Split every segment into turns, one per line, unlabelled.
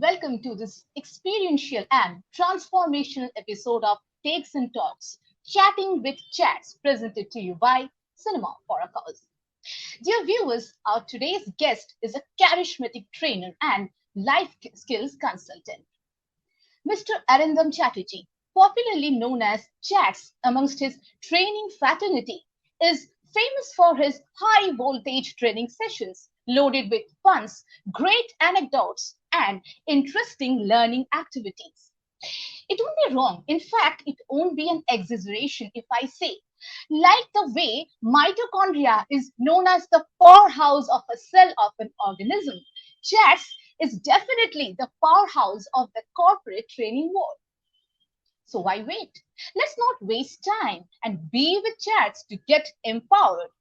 welcome to this experiential and transformational episode of Takes and Talks, Chatting with Chats, presented to you by Cinema for a Cause. Dear viewers, our today's guest is a charismatic trainer and life skills consultant. Mr. Arindam Chatterjee, popularly known as Chats amongst his training fraternity, is famous for his high voltage training sessions loaded with puns, great anecdotes, and interesting learning activities. It won't be wrong. In fact, it won't be an exaggeration if I say, like the way mitochondria is known as the powerhouse of a cell of an organism, chats is definitely the powerhouse of the corporate training world. So why wait? Let's not waste time and be with chats to get empowered.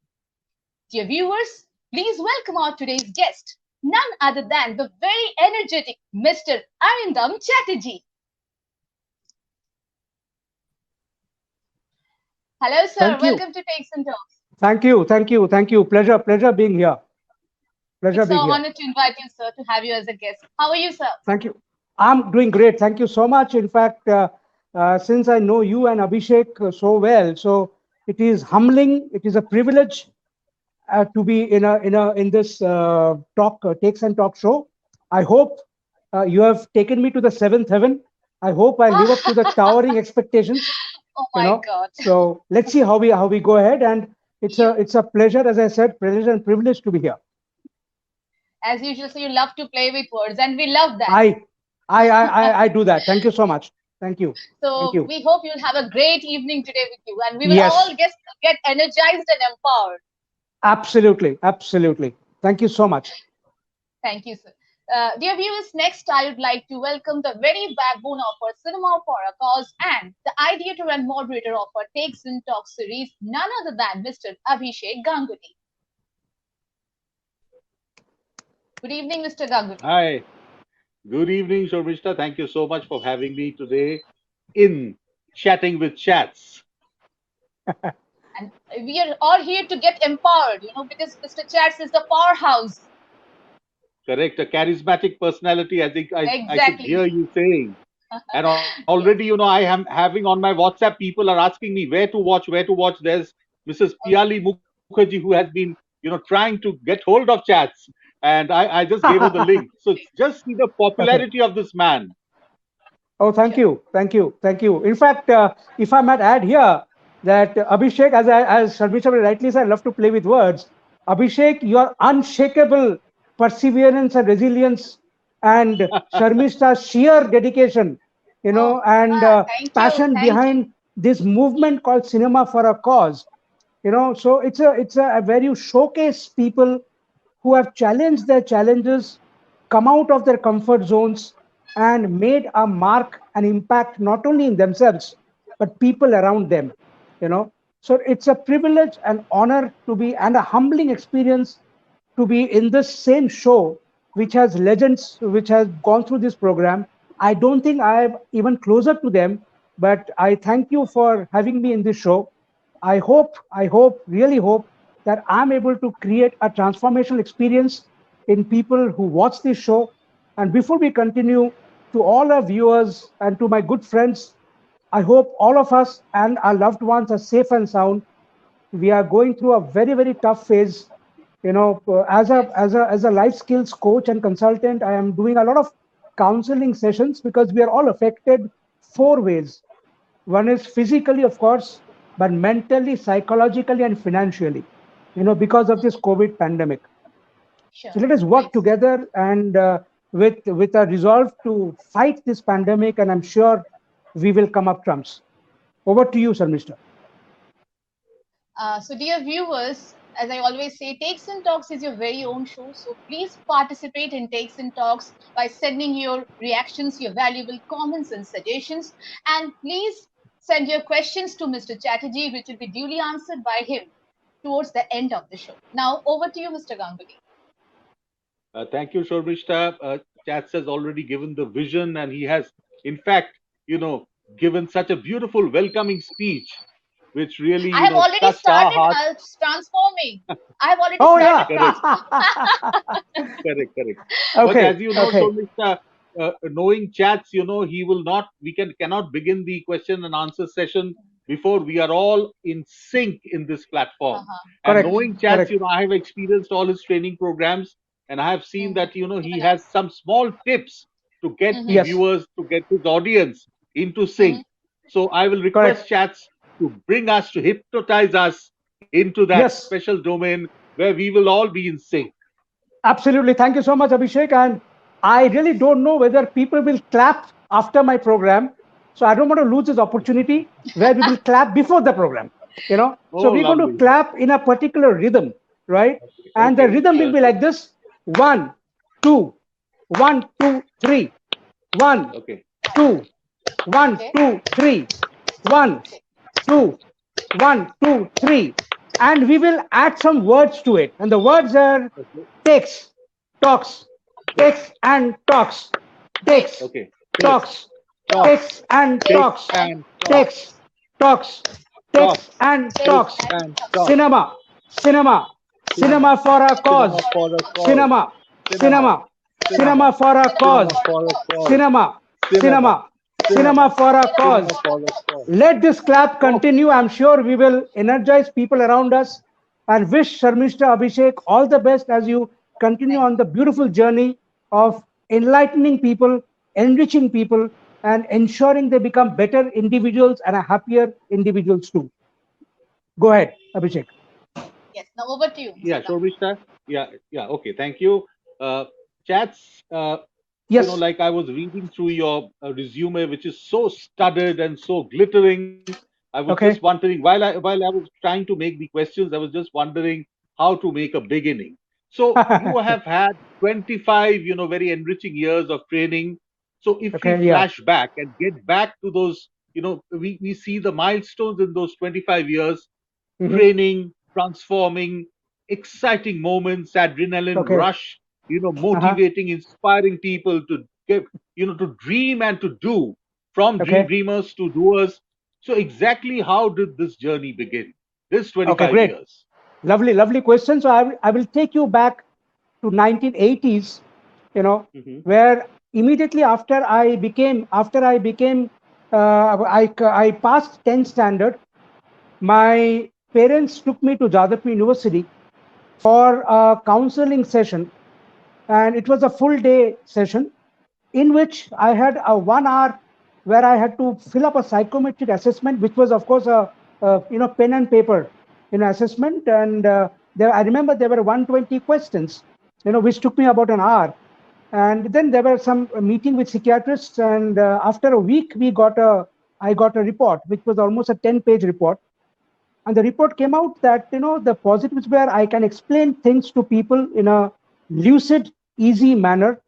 Dear viewers, please welcome our today's guest, none other than the very energetic Mr. Arindam Chatterjee. Hello, sir.
Thank you.
Welcome to Takes and Talks.
Thank you. Thank you. Thank you. Pleasure being here. Pleasure
It's an
being here.
honor to invite you, sir, to have you as a guest. How are you, sir?
Thank you. I'm doing great. Thank you so much. In fact, since I know you and Abhishek so well, so it is humbling. It is a privilege to be in this talk takes and talk show. I hope you have taken me to the seventh heaven. I hope I live up to the towering expectations.
Oh my God.
So let's see how we go ahead. And it's a pleasure, as I said, pleasure and privilege to be here.
As usual, so you love to play with words, and we love that.
I do that. Thank you so much. Thank you. Thank
So
you.
we hope you'll have a great evening today with you, and we will
Yes,
all get energized and empowered.
absolutely. Thank you so much.
Thank you, sir. Dear viewers, next I would like to welcome the very backbone of our Cinema for a Cause and the ideator and moderator of our Takes and Talks series, none other than Mr. Abhishek Ganguly. Good evening, Mr. Ganguly.
Hi, good evening, Shormishta. Thank you so much for having me today in Chatting with Chats.
And we are all here to get empowered, because Mr. Chats is the powerhouse.
Correct, a charismatic personality. I think I could hear
Exactly.
you saying. And already,
Yes.
I am having on my WhatsApp, people are asking me where to watch, where to watch. There's Mrs. Piali Mukherjee who has been, trying to get hold of chats. And I just gave her the link. So just see the
Okay.
popularity of this man.
Oh, thank
Sure.
you. Thank you. Thank you. In fact, if I might add here that Abhishek, as Sharmisha rightly said, I love to play with words. Abhishek, your unshakable perseverance and resilience, and Sharmisha's sheer dedication,
Oh,
and
thank you.
passion
Thank you.
behind this movement called Cinema for a Cause. So it's a where you showcase people who have challenged their challenges, come out of their comfort zones, and made a mark, an impact not only in themselves but people around them. So it's a privilege and honor to be, and a humbling experience to be in this same show, which has legends, which has gone through this program. I don't think I am even closer to them, but I thank you for having me in this show. Really hope that I'm able to create a transformational experience in people who watch this show. And before we continue, to all our viewers and to my good friends, I hope all of us and our loved ones are safe and sound. We are going through a very, very tough phase. As a
Yes.
life skills coach and consultant, I am doing a lot of counseling sessions because we are all affected four ways. One is physically, of course, but mentally, psychologically, and financially, because of this COVID pandemic.
Sure.
So let us work
Great.
together and with a resolve to fight this pandemic, and I'm sure we will come up trumps. Over to you, Sir Mister.
So, dear viewers, as I always say, Takes and Talks is your very own show. So, please participate in Takes and Talks by sending your reactions, your valuable comments and suggestions. And please send your questions to Mr. Chatterjee, which will be duly answered by him towards the end of the show. Now, over to you, Mr. Ganguly.
Thank you, Shormishta. Chats has already given the vision, and he has, in fact, you know, given such a beautiful welcoming speech, which really,
I have already
touched our
started
hearts.
transforming. I have already
Oh
started
yeah.
Correct,
transforming.
correct, correct. But
Okay.
as you know,
Okay.
Shormishta, knowing Chats, he will not. We cannot begin the question and answer session before we are all in sync in this platform.
Uh-huh.
And
Correct.
knowing Chats,
Correct.
I have experienced all his training programs, and I have seen
Mhm.
that he
Even
has
us.
some small tips to get the
Mhm.
Yes.
viewers, to get his audience into
Mhm.
sync. So I will request
Correct.
Chats to bring us, to hypnotize us into that
Yes.
special domain where we will all be in sync.
Absolutely. Thank you so much, Abhishek. And I really don't know whether people will clap after my program. So I don't want to lose this opportunity where we will clap before the program. So
Oh,
we're going to
lovely.
clap in a particular rhythm, right? And the
Okay.
rhythm will be
Okay.
like this: one, two, one, two, three, one,
Okay.
two, one,
Okay.
two, three, one,
Okay.
two, one, two, three. And we will add some words to it. And the words are
Okay.
takes, talks,
Take.
takes and talks,
Great.
takes,
Okay. Takes.
talks,
Talks.
takes and
Takes
Takes
talks,
and
and talks.
talks.
takes, talks, takes
Talks.
and
Takes
Takes
talks.
and
and
talks.
talks.
Cinema, cinema,
Cinema.
cinema for a
Cinema
cause.
for a cause.
Cinema,
Cinema.
cinema,
Cinema.
cinema for a
Cinema
cause.
Cinema
for a
for a
cause.
cause.
Cinema,
Cinema.
cinema,
Cinema.
cinema for a
Cinema
Cinema
cause.
for a
for a
cause.
cause.
Let this clap
Oh,
continue. I'm sure we will energize people around us and wish Sharmishta Abhishek all the best as you continue
Thank
on the beautiful journey of enlightening people, enriching people, and ensuring they become better individuals and happier individuals too. Go ahead, Abhishek.
you. Yes. Now over to you,
yeah,
Mr.
Shobhita. Yeah, yeah. Okay, thank you. Chats,
Yes.
like I was reading through your resume, which is so studded and so glittering. I was just
Okay.
wondering, while I was trying to make the questions, I was just wondering how to make a beginning. So you have had 25, very enriching years of training. So if we
Okay. Yeah.
flash back and get back to those, we see the milestones in those 25 years:
Mhm.
training, transforming, exciting moments, adrenaline
Okay.
rush,
Uh-huh.
motivating, inspiring people to give, to dream and to do, from
Okay.
dreamers to doers. So exactly how did this journey begin? This
Okay.
25
Great.
years.
Lovely, lovely question. So I will take you back to 1980s,
Hmm.
where immediately after I became, I passed 10th standard. My parents took me to Jadavpur University for a counseling session, and it was a full day session in which I had a 1 hour where I had to fill up a psychometric assessment, which was of course a pen and paper assessment, and there I remember there were 120 questions, which took me about an hour, and then there were some meeting with psychiatrists, and after a week I got a report which was almost a 10-page report, and the report came out that the positives were I can explain things to people in a lucid, easy manner,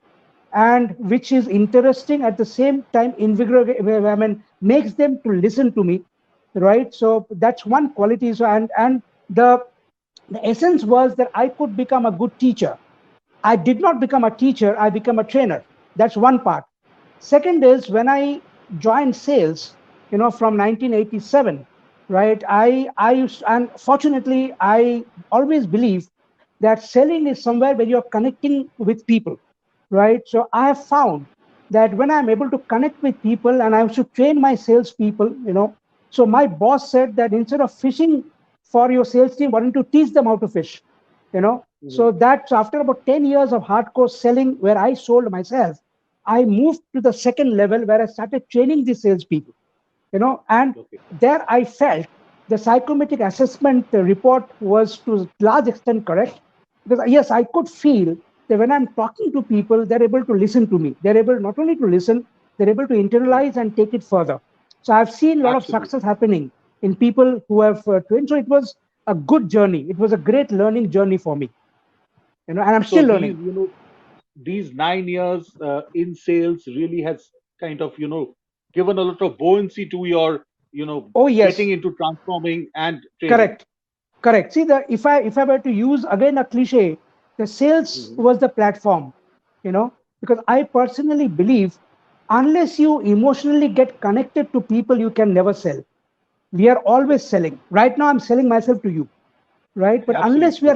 and which is interesting at the same time invigorating. I mean, makes them to listen to me, right? So that's one quality. So and the essence was that I could become a good teacher. I did not become a teacher, I became a trainer. That's one part. Second is when I joined sales, from 1987, right? I used, and fortunately, I always believe that selling is somewhere where you're connecting with people, right? So I have found that when I'm able to connect with people and I should train my salespeople, so my boss said that instead of fishing for your sales team, why don't you teach them how to fish?
Hmm.
So that's after about 10 years of hardcore selling where I sold myself, I moved to the second level where I started training the salespeople, and
Okay.
there I felt the psychometric assessment report was to large extent correct, because yes, I could feel that when I'm talking to people, they're able to listen to me. They're able not only to listen, they're able to
Hmm.
internalize and take it further. So I've seen a lot of
Absolutely.
success happening in people who have trained. So it was a good journey. It was a great learning journey for me, and I'm
So
still learning.
these 9 years in sales really has kind of given a lot of buoyancy to your
Oh
getting
yes,
into transforming and training.
correct. Correct. See, the if I were to use again a cliche, the sales
Hmm.
was the platform, because I personally believe unless you emotionally get connected to people, you can never sell. We are always selling. Right now, I'm selling myself to you, right? But
Absolutely.
unless we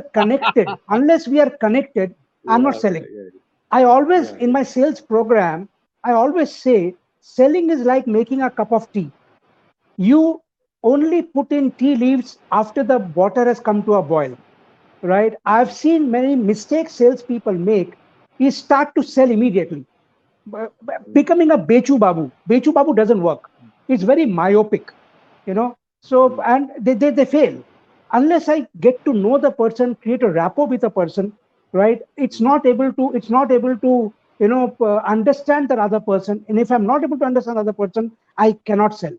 are connected, I'm not
Yeah,
selling.
yeah,
I always
yeah,
in
yeah.
my sales program, I always say selling is like making a cup of tea. You only put in tea leaves after the water has come to a boil, right? I've seen many mistakes salespeople make is start to sell immediately, becoming a Bechu Babu. Bechu Babu doesn't work. It's very myopic, you know. So, and they fail. Unless I get to know the person, create a rapport with a person, right? It's not able to, understand the other person. And if I'm not able to understand the other person, I cannot sell,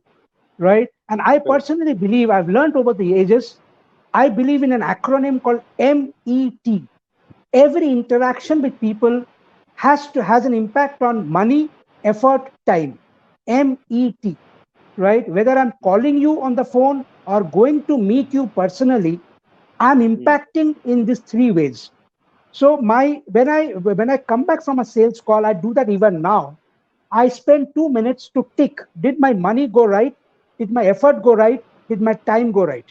right? And I
Correct.
personally believe, I've learned over the ages, I believe in an acronym called MET. Every interaction with people has an impact on money, effort, time. MET, right? Whether I'm calling you on the phone or going to meet you personally, I'm impacting in these three ways. So my when I come back from a sales call, I do that even now. I spend 2 minutes to tick. Did my money go right? Did my effort go right? Did my time go right?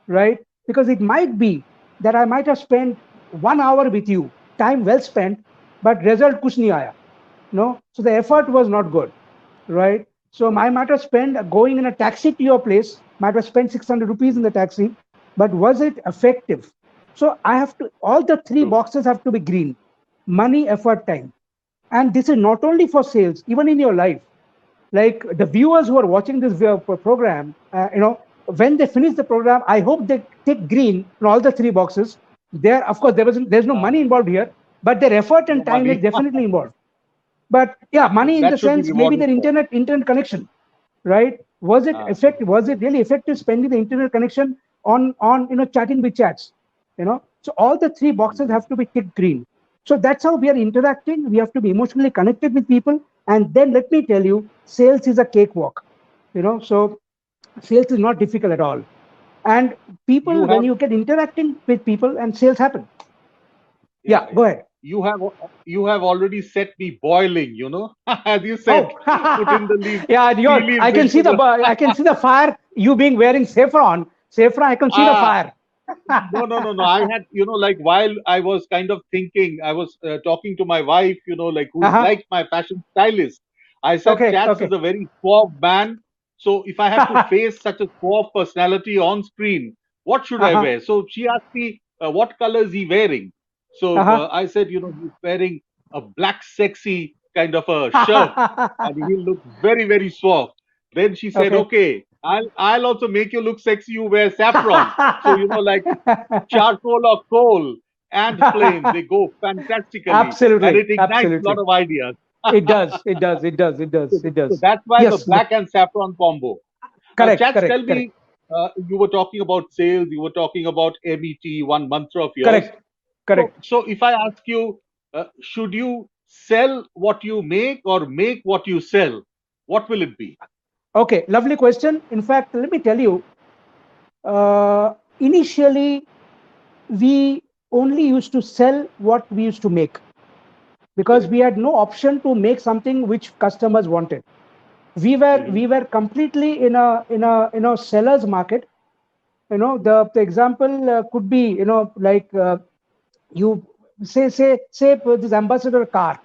Right? Because it might be that I might have spent 1 hour with you, time well spent, but result kuch nahi aaya. No, so the effort was not good, right? So I might have spent going in a taxi to your place, might have spent 600 rupees in the taxi, but was it effective? So I have to, all the three
True.
boxes have to be green: money, effort, time. And this is not only for sales, even in your life. Like the viewers who are watching this program, when they finish the program, I hope they take green in all the three boxes. There, of course, there's no
Ah,
money involved here, but their effort
no
and time is
money.
definitely involved. But yeah, money in the
That should be
sense maybe
rewarded
their
for.
internet connection, right? Was it
Ah,
effective? Was it really effective spending the internet connection on chatting with chats? So all the three boxes have to be ticked green. So that's how we are interacting. We have to be emotionally connected with people, and then let me tell you, sales is a cakewalk. So sales is not difficult at all. And
you
people, when
have
you get interacting with people, and sales happen.
Yeah,
Yeah,
yeah.
go ahead.
You have already set me boiling, as you said,
Oh,
put in the leaves,
yeah,
tea
you're.
leaves
I can see
into
the.
the
I can see the fire. You being wearing saffron. Saffron. I can see the
ah.
fire.
No. I had, like while I was kind of thinking, I was talking to my wife, like who's
Uh-huh.
like my fashion stylist. I said,
Okay.
Chats is
Okay.
a very suave man. So if I have to face such a suave personality on screen, what should I
Uh-huh.
wear? So she asked me, what color is he wearing? So
Uh-huh.
I said, he's wearing a black, sexy kind of a shirt, and he looks very, very suave. Then she said,
Okay.
okay, I'll also make you look sexy. You wear saffron. So, like charcoal or coal and flame, they go fantastically and
Absolutely.
it ignites a lot
Absolutely.
of ideas.
It does. It does. It does. It
So,
does. It
so
does.
that's why the
Yes.
black and saffron combo.
Correct.
Chats,
Correct.
tell
Correct.
me, you were talking about sales, you were talking about MET, one mantra of yours.
Correct.
So,
Correct.
so if I ask you, should you sell what you make or make what you sell? What will it be?
Okay. Lovely question. In fact, let me tell you. Initially, we only used to sell what we used to make because
Correct.
we had no option to make something which customers wanted.
Hmm.
We were completely in a seller's market. The example could be, like you say this ambassador car.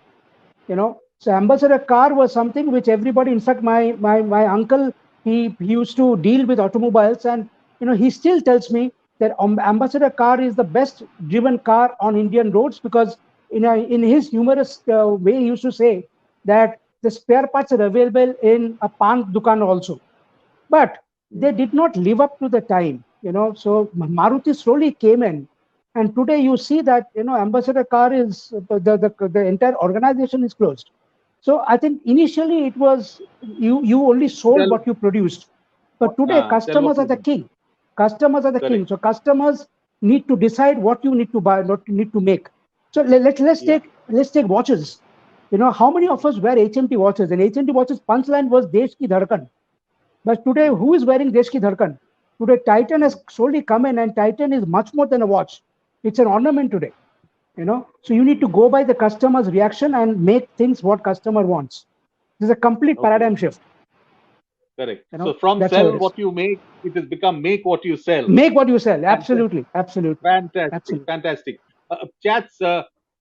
So ambassador car was something which everybody, in fact, my uncle, he used to deal with automobiles, and he still tells me that ambassador car is the best driven car on Indian roads because in his humorous way he used to say that the spare parts are available in a pan dukan also, but they did not live up to the time. So Maruti slowly came in, and today you see that ambassador car is the entire organization is closed. So I think initially it was you only sold
Sell,
what you produced, but today
sell what
customers are
you
the
make.
king. Customers are the king.
Correct.
So customers need to decide what you need to buy, what you need to make. So
Yeah.
let's take watches. How many of us wear HMT watches? And HMT watches punchline was Desh ki dhadkan. But today, who is wearing Desh Ki Dharkan? Today, Titan has slowly come in, and Titan is much more than a watch. It's an ornament today. So you need to go by the customer's reaction and make things what customer wants. This is a complete
Okay.
paradigm shift.
Correct. So from
That's how it
sell
is.
what you make, it has become make what you sell.
Make what you sell.
Fantastic.
Absolutely, absolutely,
Fantastic.
absolutely.
Fantastic. Chats.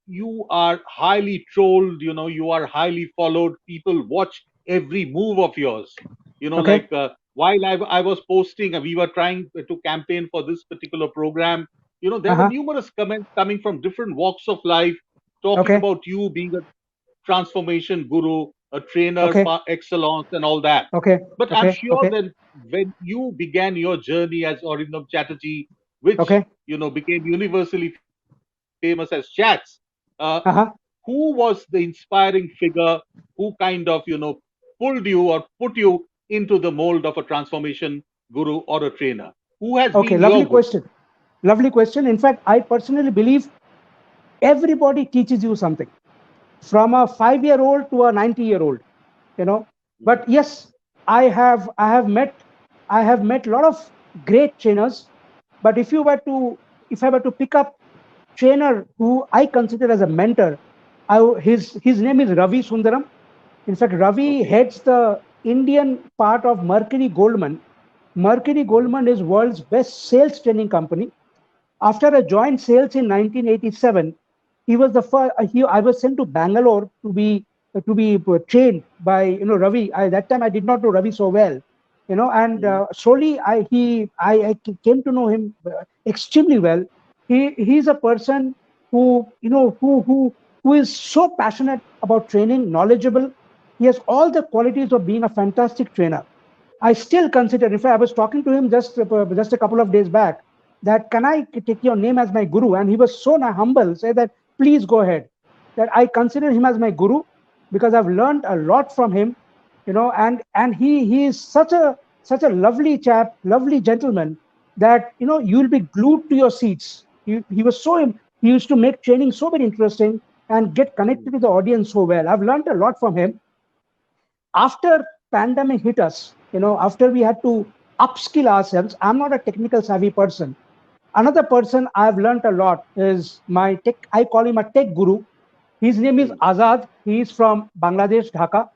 you are highly trolled, you are highly followed. People watch every move of yours.
Okay.
While I was posting, we were trying to campaign for this particular program. There were
Uh-huh.
numerous comments coming from different walks of life, talking
Okay.
about you being a transformation guru, a trainer
Okay.
par excellence, and all that.
Okay.
But I'm
Okay.
sure
Okay.
that when you began your journey as Arindam Chatterjee, which
Okay.
became universally famous as Chats, who
Uh-huh.
was the inspiring figure who kind of pulled you or put you into the mold of a transformation guru or a trainer? Who has
Okay.
been your
Lovely
guru?
question. Lovely question. In fact, I personally believe everybody teaches you something, from a 5-year-old to a 90-year-old, you know. But yes, I have met a lot of great trainers. But if I were to pick up trainer who I consider as a mentor, his name is Ravi Sundaram. In fact, Ravi
Okay.
heads the Indian part of Mercury Goldman. Mercury
Mhm.
Goldman is world's best sales training company. After I joined sales in 1987, he was the first. I was sent to Bangalore to be trained by Ravi. That time I did not know Ravi so well, and
Mhm.
slowly I came to know him extremely well. He's a person who is so passionate about training, knowledgeable. He has all the qualities of being a fantastic trainer. I still consider, in fact, I was talking to him just a couple of days back, that can I take your name as my guru? And he was so humble, say that please go ahead. That I consider him as my guru because I've learned a lot from him, and he is such a lovely chap, lovely gentleman, that you'll be glued to your seats. He was he used to make training so very interesting and get connected to the audience so well. I've learned a lot from him. After pandemic hit us, after we had to upskill ourselves, I'm not a technical savvy person. Another person I've learned a lot is my tech. I call him a tech guru. His name is
Mhm.
Azad. He's from Bangladesh, Dhaka.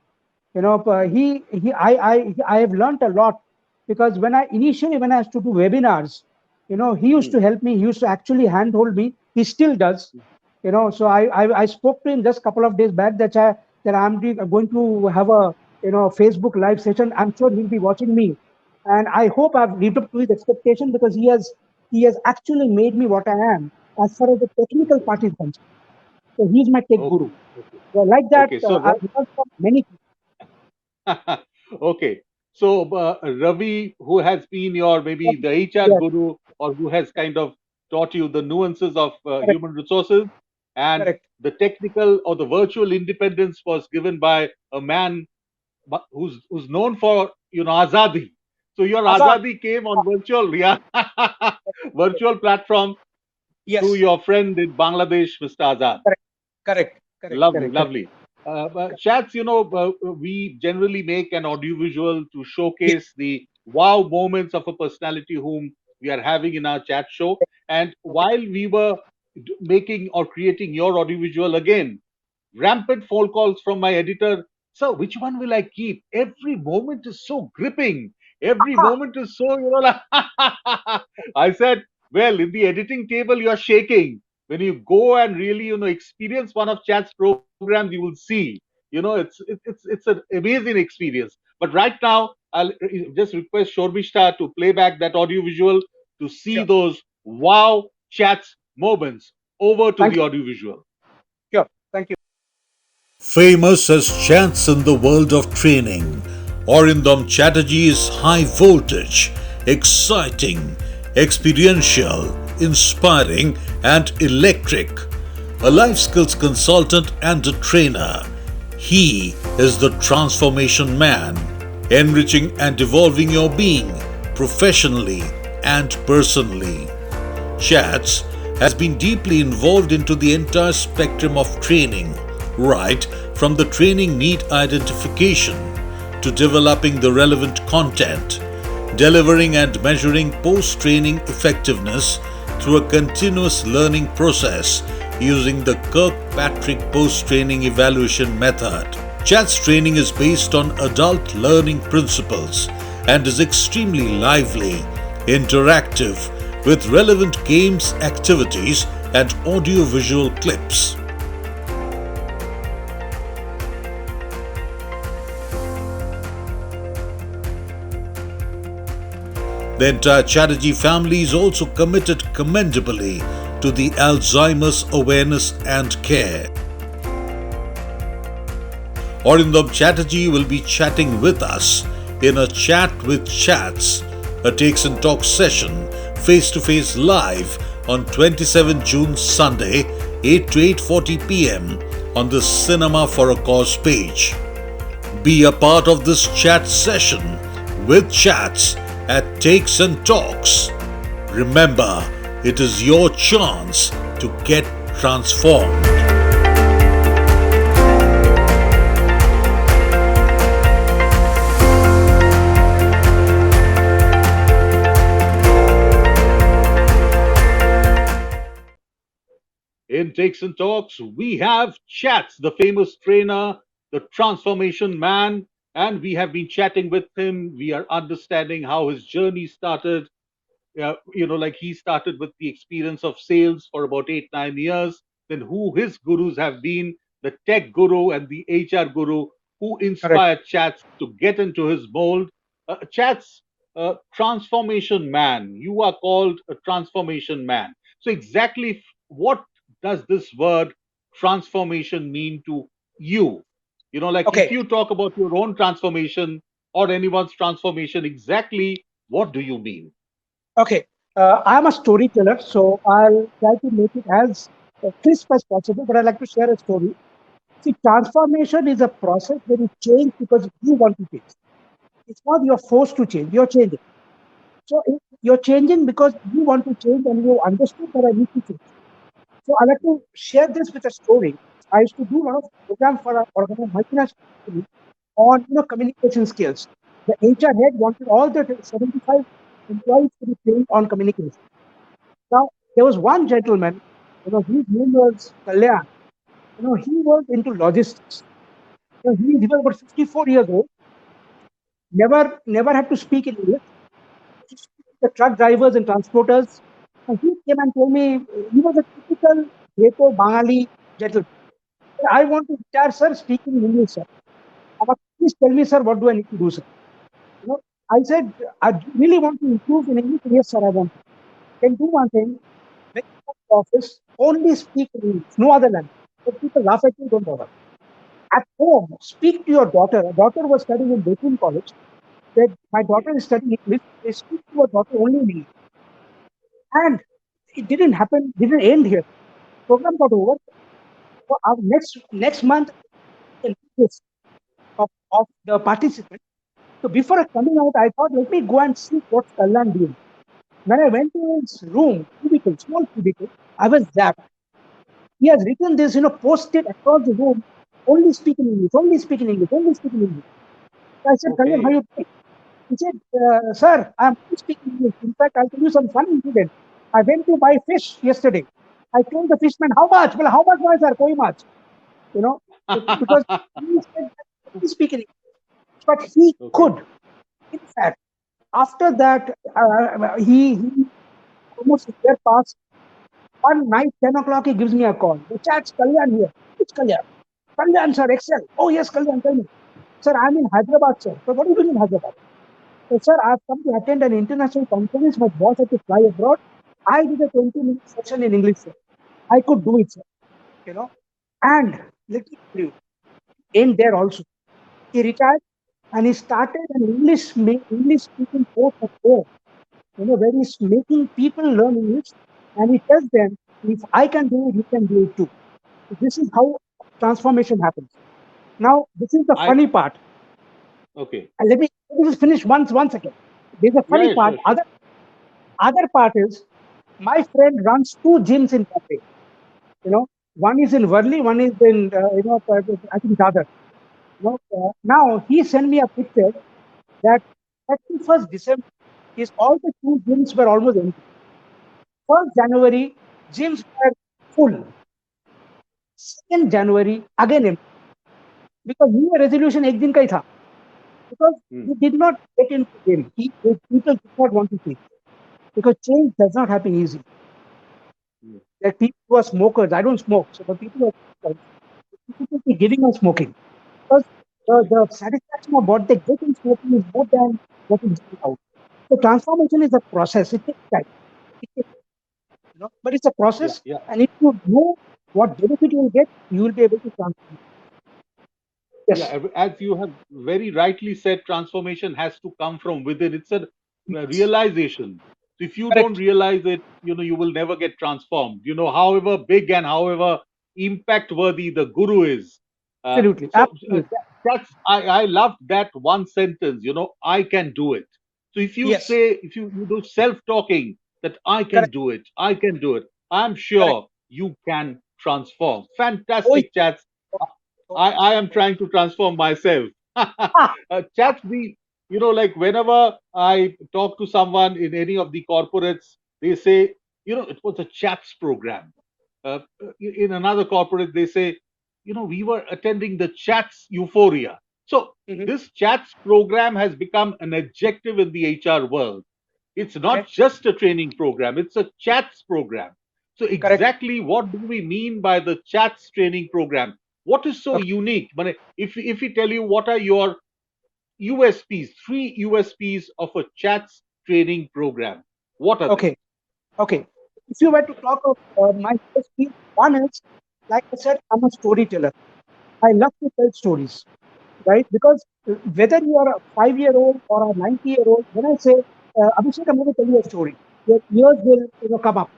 I have learned a lot because when I used to do webinars, he used to
Mhm.
help me. He used to actually handhold me. He still does. So I spoke to him just a couple of days back that going to have a Facebook live session. I'm sure he'll be watching me, and I hope I've lived up to his expectation because he has actually made me what I am as far as the technical part is concerned. So he's my tech
Okay.
guru.
Okay.
So like that,
Okay. So
I've learned from many people.
okay. So, Ravi, who has been your maybe the HR
Yes,
guru, or who has kind of taught you the nuances of
correct,
human resources, and
correct.
the technical or the virtual independence was given by a man who's known for azadi. So your
Azad.
azadi came on virtual, yeah, virtual platform through
Yes,
your friend in Bangladesh, Mr. Azad.
correct, correct, correct,
Lovely,
correct, correct.
lovely. Chats, we generally make an audiovisual to
Yes,
showcase the wow moments of a personality whom we are having in our chat show. And
okay.
while we were making or creating your audiovisual again, rampant phone calls from my editor. So, which one will I keep? Every moment is so gripping. Every moment is so, like I said, well, in the editing table, you're shaking. When you go and really, experience one of Chat's programs, you will see, it's an amazing experience. But right now, I'll just request Shorbishta to play back that audio visual to see
Sure.
those wow Chat's moments. Over to
Thank
the
you.
audio visual.
Sure. Thank you.
Famous as chants in the world of training, Arindam Chatterjee is high voltage, exciting, experiential, inspiring, and electric. A life skills consultant and a trainer, he is the transformation man, enriching and evolving your being professionally and personally. Chats has been deeply involved into the entire spectrum of training, right from the training need identification to developing the relevant content, delivering and measuring post-training effectiveness through a continuous learning process using the Kirkpatrick post-training evaluation method. Chat's training is based on adult learning principles and is extremely lively, interactive, with relevant games, activities, and audio-visual clips. The entire Chatterjee family is also committed commendably to the Alzheimer's Awareness and Care. Arindam Chatterjee will be chatting with us in a Chat with Chats, a Takes and Talks session, face-to-face live on 27 June Sunday, 8 to 8:40 p.m. on the Cinema for a Cause page. Be a part of this chat session with Chats at Takes and Talks. Remember, it is your chance to get transformed.
In Takes and Talks, we have Chats, the famous trainer, the transformation man, and we have been chatting with him. We are understanding how his journey started. Like he started with the experience of sales for about 8, 9 years, then who his gurus have been, the tech guru and the HR guru who
Correct.
inspired Chats to get into his mold. Chats, transformation man. You are called a transformation man. So, exactly what does this word transformation mean to you? Like if
Okay.
you talk about your own transformation or anyone's transformation, exactly what do you mean?
Okay. I'm a storyteller, so I'll try to make it as crisp as possible, but I'd like to share a story. See, transformation is a process where you change because you want to change. It's not you're forced to change, you're changing. So you're changing because you want to change and you understood that I need to change. So I like to share this with a story. I used to do a lot of programs for a multinational company on communication skills. The HR head wanted all the 75 employees to be trained on communication. Now there was one gentleman, his name was Kalyan. He was into logistics. He was about 54 years old. Never had to speak in English. To speak to the truck drivers and transporters. And he came and told me he was a typical Greco Bangali gentleman. I want to retire, sir, speaking in English, sir. But please tell me, sir, what do I need to do, sir? I said, I really want to improve in English. Yes, sir, I want to. Can do one thing. When you go to the office, only speak in English, no other language. If people laugh at you, don't bother. At home, speak to your daughter. A daughter was studying in Brooklyn College. Said, my daughter is studying English. They speak to your daughter only in English. And it didn't happen, didn't end here. Program got over. So our next month, the list of the participants. So before coming out, I thought, let me go and see what's Kalyan doing. When I went to his room, cubicle, small cubicle, I was zapped. He has written this, posted across the room, only speak in English, only speak in English, only speak in English. So I said, Kalyan, how
Okay.
you doing? He said, sir, I'm only speaking English. In fact, I'll tell you some funny incident. I went to buy fish yesterday. I told the fishman, how much? Well, how much, my sir? Koi much. Because he said that he only speak in English. But he
Okay.
could. In fact, after that, he almost a year passed. One night, 10 o'clock, he gives me a call. The chat's Kalyan here. Which Kalyan? Kalyan, sir, Excel. Oh, yes, Kalyan, tell me. Sir, I'm in Hyderabad, sir. So, what are you doing in Hyderabad? So, sir, I've come to attend an international conference. My boss had to fly abroad. I did a 20-minute session in English, sir. I could do it, sir. And let me tell you, in there also, he retired and he started an English speaking course at home, where he's making people learn English, and he tells them, if I can do it, you can do it too. So this is how transformation happens. Now, this is the
I
funny part.
Okay.
Let me just finish one second. There's a
Yeah,
funny
yeah,
part.
sure, sure.
Other part is my friend runs two gyms in Bombay. One is in Worli, one is in I think Dadar. Now he sent me a picture that 31st December is all the two gyms were almost empty. 1st January, gyms were full. 2nd January, again empty. Because New Year resolution ek din ka hi tha. Because
Hmm.
he did not get into gym. People did not want to change. Because change does not happen easy.
Hmm.
Like people who are smokers, I don't smoke, so but people who are smokers, people be giving up smoking. Because the satisfaction of what they get in smoking is more than what is getting out. So transformation is a process. It takes time. It takes, but it's a
Yeah,
process.
yeah,
And if you know what benefit you will get, you will be able to transform.
yeah.
Yes.
As you have very rightly said, transformation has to come from within. It's a
Yes.
realization. So if you don't
Correct.
realize it, you will never get transformed. However big and however impact worthy the guru is. Uh,
Absolutely.
so
Absolutely.
I loved that one sentence. I can do it. So if you
Yes.
say, if you do self talking that I can
Correct.
do it, I can do it, I'm
Correct.
sure you can transform.
Oh, yes.
Fantastic chats.
Oh,
I am trying to transform myself.
ah,
Chats, like whenever I talk to someone in any of the corporates, they say, it was a chats program. In another corporate, they say, we were attending the chats euphoria. So
mhm.
this chats program has become an adjective in the HR world. It's not
Correct.
just a training program, it's a chats program. So
Correct.
exactly what do we mean by the chats training program? What is so
Okay.
unique? If we tell you what are your USPs, three USPs of a chats training program, what are they?
Okay. Okay. If you were to talk of my USP, one is, like I said, I'm a storyteller. I love to tell stories, right? Because whether you are a 5-year-old or a 90-year-old, when I say, Abhishek, I'm going to tell you a story, your ears will come up.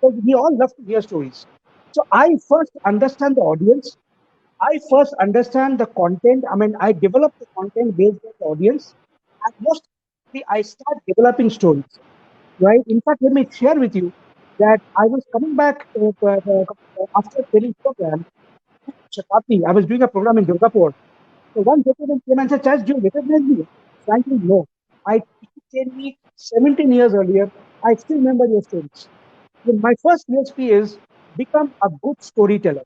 Because we all love to hear stories. So I first understand the audience. I first understand the content. I mean, I develop the content based on the audience. And most importantly, I start developing stories, right? In fact, let me share with you that I was coming back after training program, Shatabdi. I was doing a program in Durgapur. So one gentleman came and said, Chas, do you recognize me? Frankly, no. You trained me 17 years earlier. I still remember your stories. Well, my first USP is become a good storyteller.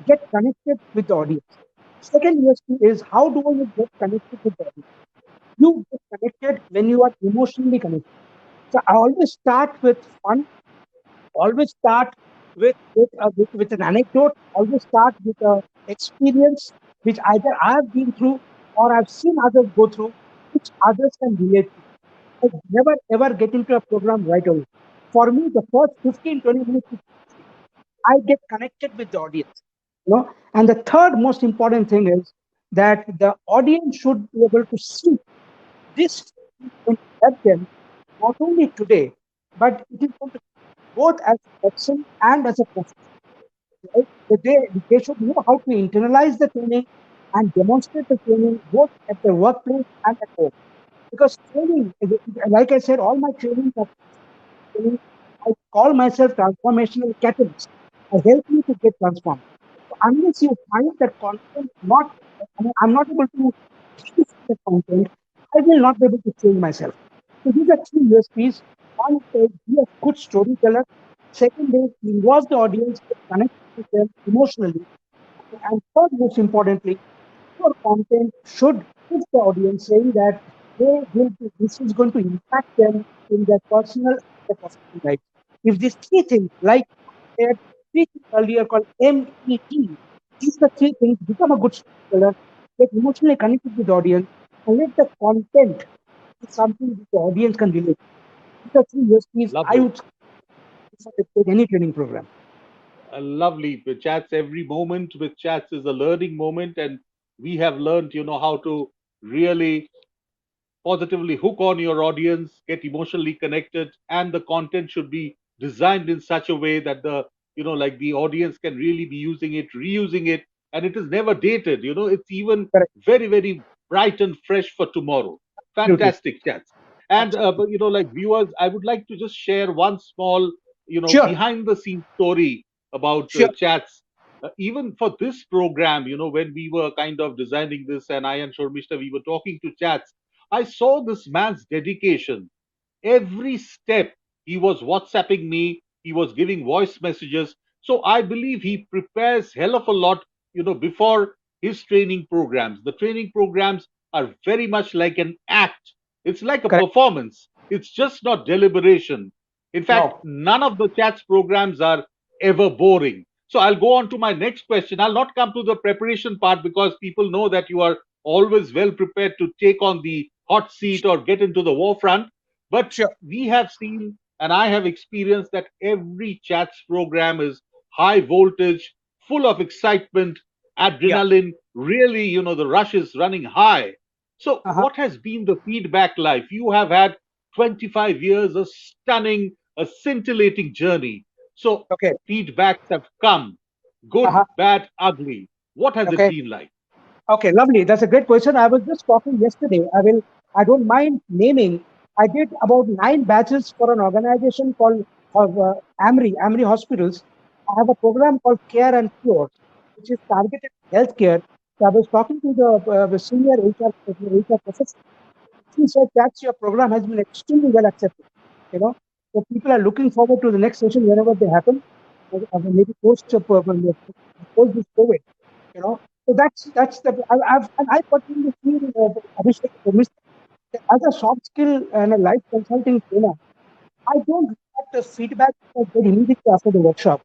Get connected with the audience. Second USP is how do you get connected with the audience? You get connected when you are emotionally connected. So I always start with fun, always start with an anecdote, always start with a experience which either I have been through or I've seen others go through, which others can relate to. I never ever get into a program right away. For me, the first 15, 20 minutes, I get connected with the audience. And the third most important thing is that the audience should be able to see this is going to help them not only today, but it is going to both as a person and as a profession. Right? They should know how to internalize the training and demonstrate the training both at the workplace and at home. Because training, like I said, all my trainings are training. I call myself transformational catalyst. I help you to get transformed. So unless you find that content not, I mean, I'm not able to use the content, I will not be able to change myself. So these are three USPs. One is be a good storyteller. Second is involve the audience, get connected with them emotionally. And third, most importantly, your content should push the audience saying that this is going to impact them in their personal and their professional life. If these three things, like I said, three things earlier called MET, these are the three things, become a good storyteller, get emotionally connected with the audience, and let the content be something that the audience can relate. These are three USPs I
Lovely.
would take any training program.
Lovely. With chats, every moment with chats is a learning moment, and we have learned, how to really positively hook on your audience, get emotionally connected, and the content should be designed in such a way that like the audience can really be using it, reusing it, and it is never dated. It's even
Correct.
very, very bright and fresh for tomorrow.
Absolutely.
Fantastic chats. And
Absolutely.
but like viewers, I would like to just share one small,
Sure.
behind the scenes story about
Sure.
chats. Even for this program, when we were kind of designing this, and I and Shormishta, we were talking to chats. I saw this man's dedication. Every step he was WhatsApping me, he was giving voice messages. So I believe he prepares hell of a lot, before his training programs. The training programs are very much like an act. It's like a
Correct.
performance. It's just not deliberation. In fact,
No.
none of the chats programs are ever boring. So I'll go on to my next question. I'll not come to the preparation part because people know that you are always well prepared to take on the hot seat or get into the war front. But
Sure.
we have seen and I have experienced that every chats program is high voltage, full of excitement,
Yeah.
adrenaline, really, the rush is running high. So,
Uh-huh.
what has been the feedback life? You have had 25 years, a stunning, a scintillating journey. So,
Okay.
feedbacks have come, good,
Uh-huh.
bad, ugly. What has it
Okay.
been like?
Okay, lovely. That's a great question. I was just talking yesterday. I don't mind naming. I did about 9 batches for an organization called Amri Hospitals. I have a program called Care and Cure, which is targeted healthcare. So I was talking to the senior HR professor. She said that your program has been extremely well accepted. You know, so people are looking forward to the next session whenever they happen, maybe post this COVID. You know, so that's the I've and I personally feel Abhishek, as a soft skill and a life consulting trainer, I don't get the feedback that I get immediately after the workshop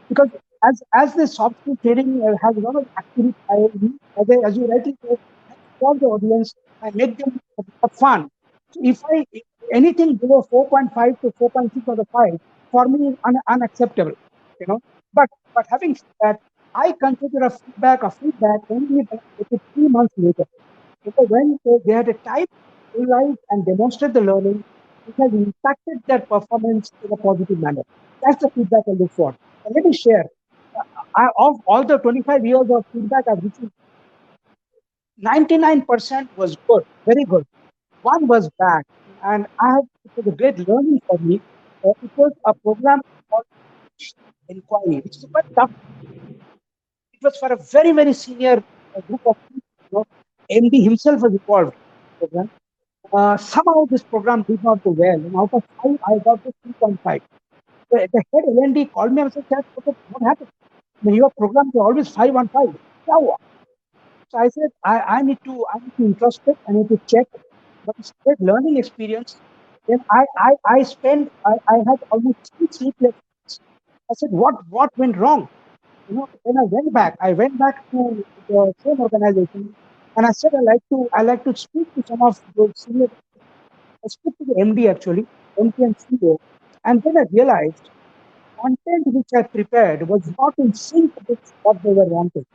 because as the soft skill training has a lot of activity, as you rightly said, I involve the audience, I make them have fun. So if anything below 4.5 to 4.6 on the 5 for me is unacceptable, you know. But having said that, I consider a feedback only when I get it 3 months later. Because when they had a time to realize and demonstrate the learning, it has impacted their performance in a positive manner. That's the feedback I look for. And let me share. Of all the 25 years of feedback I've received, 99% was good, very good. One was bad. And it was a great learning for me. It was a program called Inquiry, which is quite tough. It was for a very, very senior group of people. You know, MD himself was involved in the program. Somehow this program did not go well. And out of 5, I got just 3.5. The head L&D called me and said, "Chad, what happened? I mean, your programs are always 5 on 5. Yeah, what?" So I said, I need to introspect, I need to check. But it's a great learning experience. Then I had almost 3 sleepless nights. I said, what went wrong? You know, when I went back to the same organization and I said, I like to speak to some of those senior. I spoke to the MD actually, MD and CEO, and then I realized content which I prepared was not in sync with what they were wanting.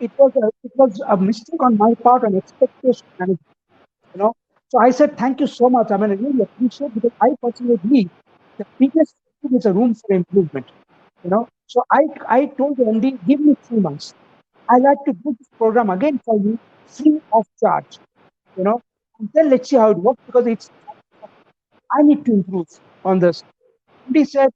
It was a mistake on my part on expectation management, you know. So I said, thank you so much. I mean, I really appreciate because I personally believe the biggest thing is a room for improvement, you know. So I told the MD, give me 3 months. I like to do this program again for you, free of charge, you know, and then let's see how it works because I need to improve on this. And he said,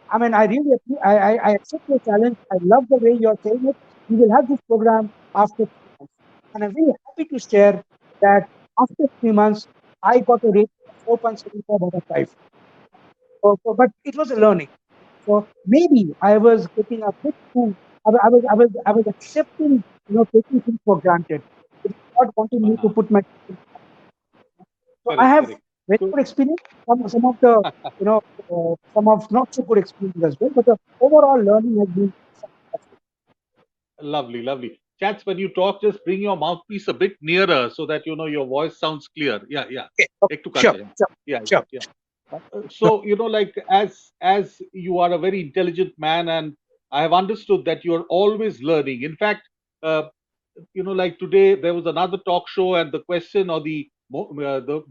I mean, I really I accept your challenge. I love the way you're saying it. We will have this program after 3 months. And I'm very happy to share that after 3 months, I got a rating of 4.75 out of 5. But it was a learning. So maybe I was getting a bit too, I was accepting, taking things for granted. It was not wanting me to
Uh-huh.
put my. So I
Correct,
have
correct.
very
So,
good experience. Some of the you know some of not so good experiences as well. But the overall learning has been fantastic.
lovely, lovely. Chats, when you talk, just bring your mouthpiece a bit nearer so that your voice sounds clear. Yeah, yeah.
Okay, okay,
Ektu
sure,
kache, yeah.
sure,
Yeah,
sure.
yeah.
No,
So, like as you are a very intelligent man, and I have understood that you are always learning. In fact, uh, like today there was another talk show, and the question or the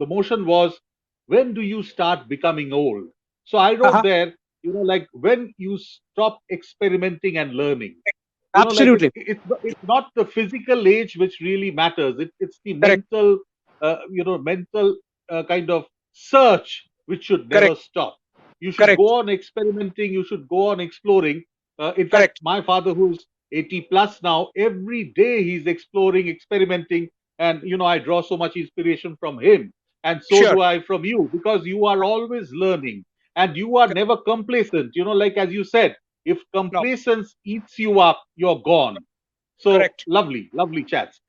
motion was, when do you start becoming old? So I wrote
uh-huh,
there, like when you stop experimenting and learning. Like
absolutely
it's not the physical age which really matters. It's the
correct,
mental kind of search which should never
correct,
stop. You should
correct,
go on experimenting, you should go on exploring. In fact,
correct.
my father, who's 80 plus now, every day he's exploring, experimenting, and I draw so much inspiration from him, and so
Sure,
do I from you, because you are always learning and you are never complacent. Like as you said, if
no,
complacence eats you up, you're gone. So
correct.
lovely, lovely chats.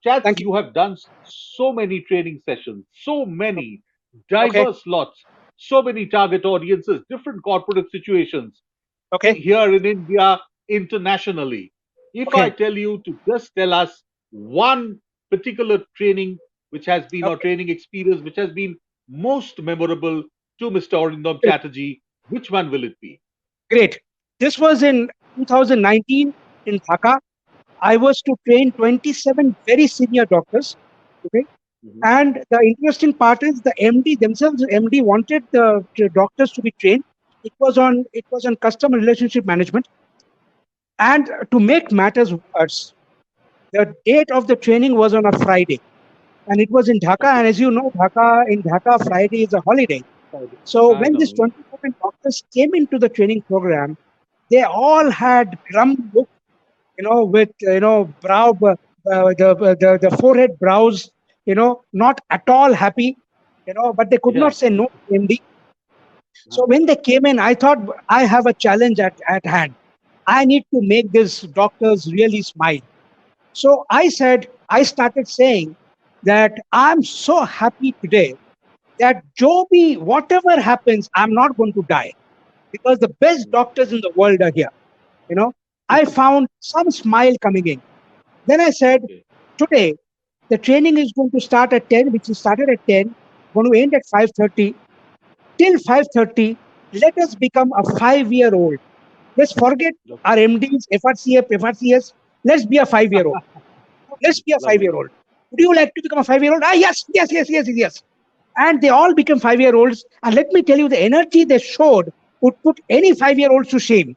Chats,
Thank you.
you have done so many training sessions, so many
Okay,
diverse lots, so many target audiences, different corporate situations
okay,
here in India, internationally. If I
okay,
tell you to just tell us one particular training which has been, or
okay.
training experience which has been most memorable, to Mr. Arindam Chatterjee, which one will it be?
Great. This was in 2019 in Dhaka. I was to train 27 very senior doctors. Okay.
Mhm.
And the interesting part is the MD themselves, MD wanted the doctors to be trained. It was on customer relationship management. And to make matters worse, the date of the training was on a Friday. And it was in Dhaka.
Okay.
And as you know, in Dhaka, Friday is a holiday.
Friday.
So
I
when these
know. Yeah.
27 doctors came into the training program, they all had grum look, with the forehead brows, not at all happy, but they could
Yeah.
not say no to MD. So
Uh,
when they came in, I thought I have a challenge at hand. I need to make these doctors really smile. So I started saying that I'm so happy today that Joby, whatever happens, I'm not going to die because the best doctors in the world are here. You know, I found some smile coming in. Then I said,
okay.
today the training is going to start at 10, which is started at 10, going to end at 5:30. Till 5:30, let us become a 5-year old. Let's forget
Okay.
our MDs, FRCF, FRCS. Let's be a 5-year old. Let's be a
Lovely.
5-year old. Would you like to become a 5-year old? Ah, yes, yes, yes, yes, yes. And they all became 5-year olds. And let me tell you, the energy they showed would put any 5-year olds to shame.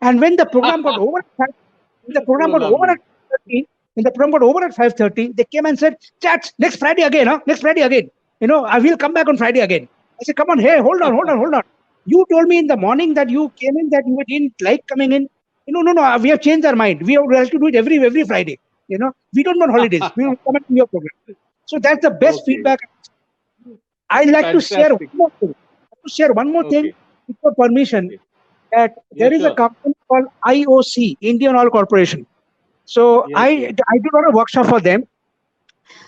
And when the program got over, when the program
Oh,
got over at
lovely.
5:30, when the program got over at 5:30, they came and said, "Chats, next Friday again, huh? Next Friday again. I will come back on Friday again." I said, "Come on, hey, hold on, hold on, hold on. You told me in the morning that you came in that you didn't like coming in. No, no, no. We have changed our mind. We would like to do it every Friday. We don't want holidays. We will come in your program." So that's the best
Okay.
feedback. I like to share one
Fantastic.
more thing. To share one more thing,
Okay.
with your permission,
Okay.
that
Yeah,
there is a
sure.
company called IOC, Indian Oil Corporation. So
Yeah, okay.
I did a workshop for them.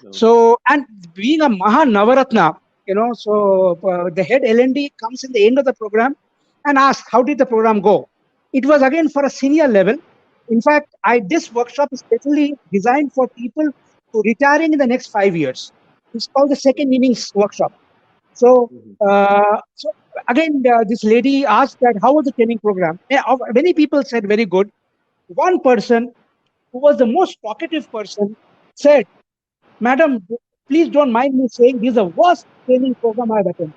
No.
So, and being a Maha Navaratna, the head L&D comes in the end of the program and asks, how did the program go? It was again for a senior level. In fact, this workshop is specially designed for people who retiring in the next 5 years. It's called the second
Okay.
innings workshop. So,
Mhm.
so again, this lady asked that how was the training program? Many people said very good. One person who was the most talkative person said, "Madam, please don't mind me saying this is the worst training program I've attended."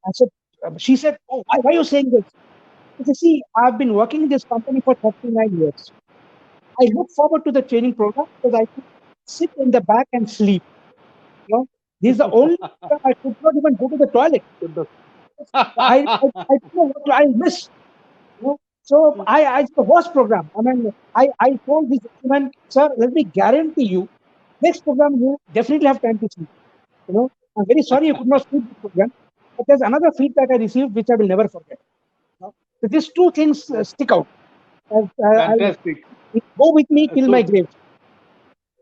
I said, she said, "Oh, why are you saying this?" I said, "See, I've been working in this company for 39 years. I look forward to the training program because I could sit in the back and sleep. You know, this is the only program I could not even go to the toilet. I don't know what I miss. So it's the worst program. I mean, I told this gentleman, sir, let me guarantee you, next program you definitely have time to sleep. I'm very sorry you could not sleep this program, but there's another feedback I received which I will never forget. So these two things stick out. I'll
Fantastic.
go with me till my
So
grave.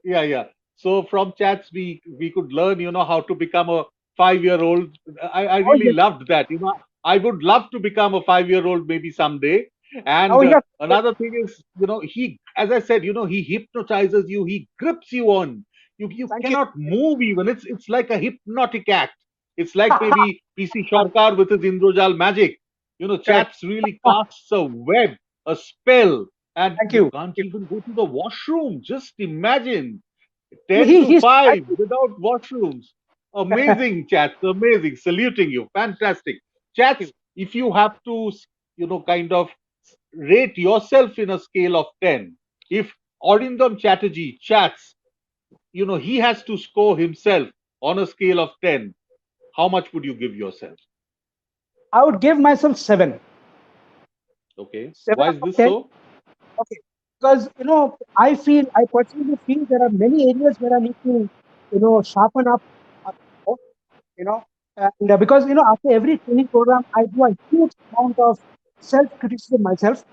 yeah, yeah. So from chats we could learn, how to become a 5-year-old. I
Oh
really
yes,
loved that. I would love to become a 5-year-old maybe someday.
oh
And
yes,
another thing is, he, as I said, he hypnotizes you. He grips you on. You
thank you.
cannot move even. It's like a hypnotic act. It's like maybe PC Sharkar with his Indrojal magic.
Correct.
Chats really casts a web, a spell, and
Thank
you
you.
can't even go to the washroom. Just imagine. 10
He,
to
he's
5 without washrooms. Amazing, Chats. Amazing. Saluting you. Fantastic. Chats, if you have to, kind of rate yourself in a scale of 10, if Arindam Chatterjee, Chats, he has to score himself on a scale of 10, how much would you give yourself?
I would give myself 7.
Okay.
7
Why
out
is
of
this
10.
so?
Okay. Because, I personally feel there are many areas where I need to, sharpen up. uh, You know, and because, after every training program, I do a huge amount of self-criticism myself.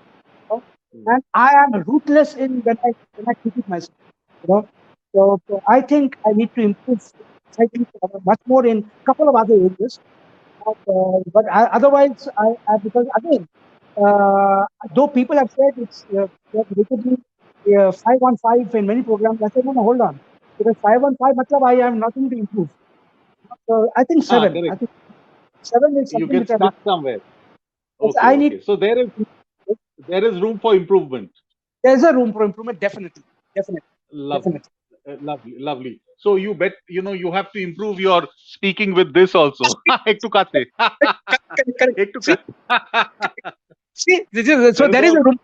You know,
Hmm.
and I am ruthless in when I critique myself. You know, so I think I need to improve slightly much more in a couple of other areas. But otherwise, because again, uh, though people have said they have rated me 5 on 5 in many programs, I said no, no, hold on, because 5 on 5, matlab I have nothing to improve. So I think
Ah,
7. I
correct.
think 7 is
You
something
get
which I
stuck somewhere. Okay,
I need.
okay. So there is room for improvement.
There's a room for improvement, definitely, definitely,
Lovely.
definitely.
Lovely, lovely. So you have to improve your speaking with this also. Ektu kate.
Correct, correct.
Ektu
See,
kate.
see, this is so
There is
there is
all
a room.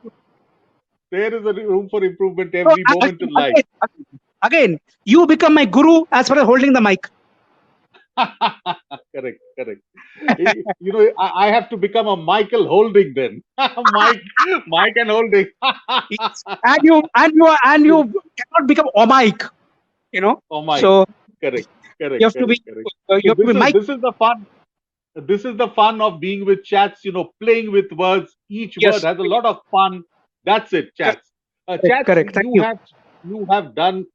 there is a room for improvement
So
every moment in life.
again, you become my guru as far as holding the mic.
Correct, correct. I have to become a Michael Holding then. Mike and Holding.
Yes. And you cannot become a mic. You know,
Oh, Mike.
so
Correct,
you
correct,
have to
correct,
be
correct.
you
So
have to be mic.
this is the fun. This is the fun of being with chats. Playing with words. Each word
Yes,
has a lot of fun. That's it,
correct,
chats.
correct,
Chats.
correct. Thank you.
You have done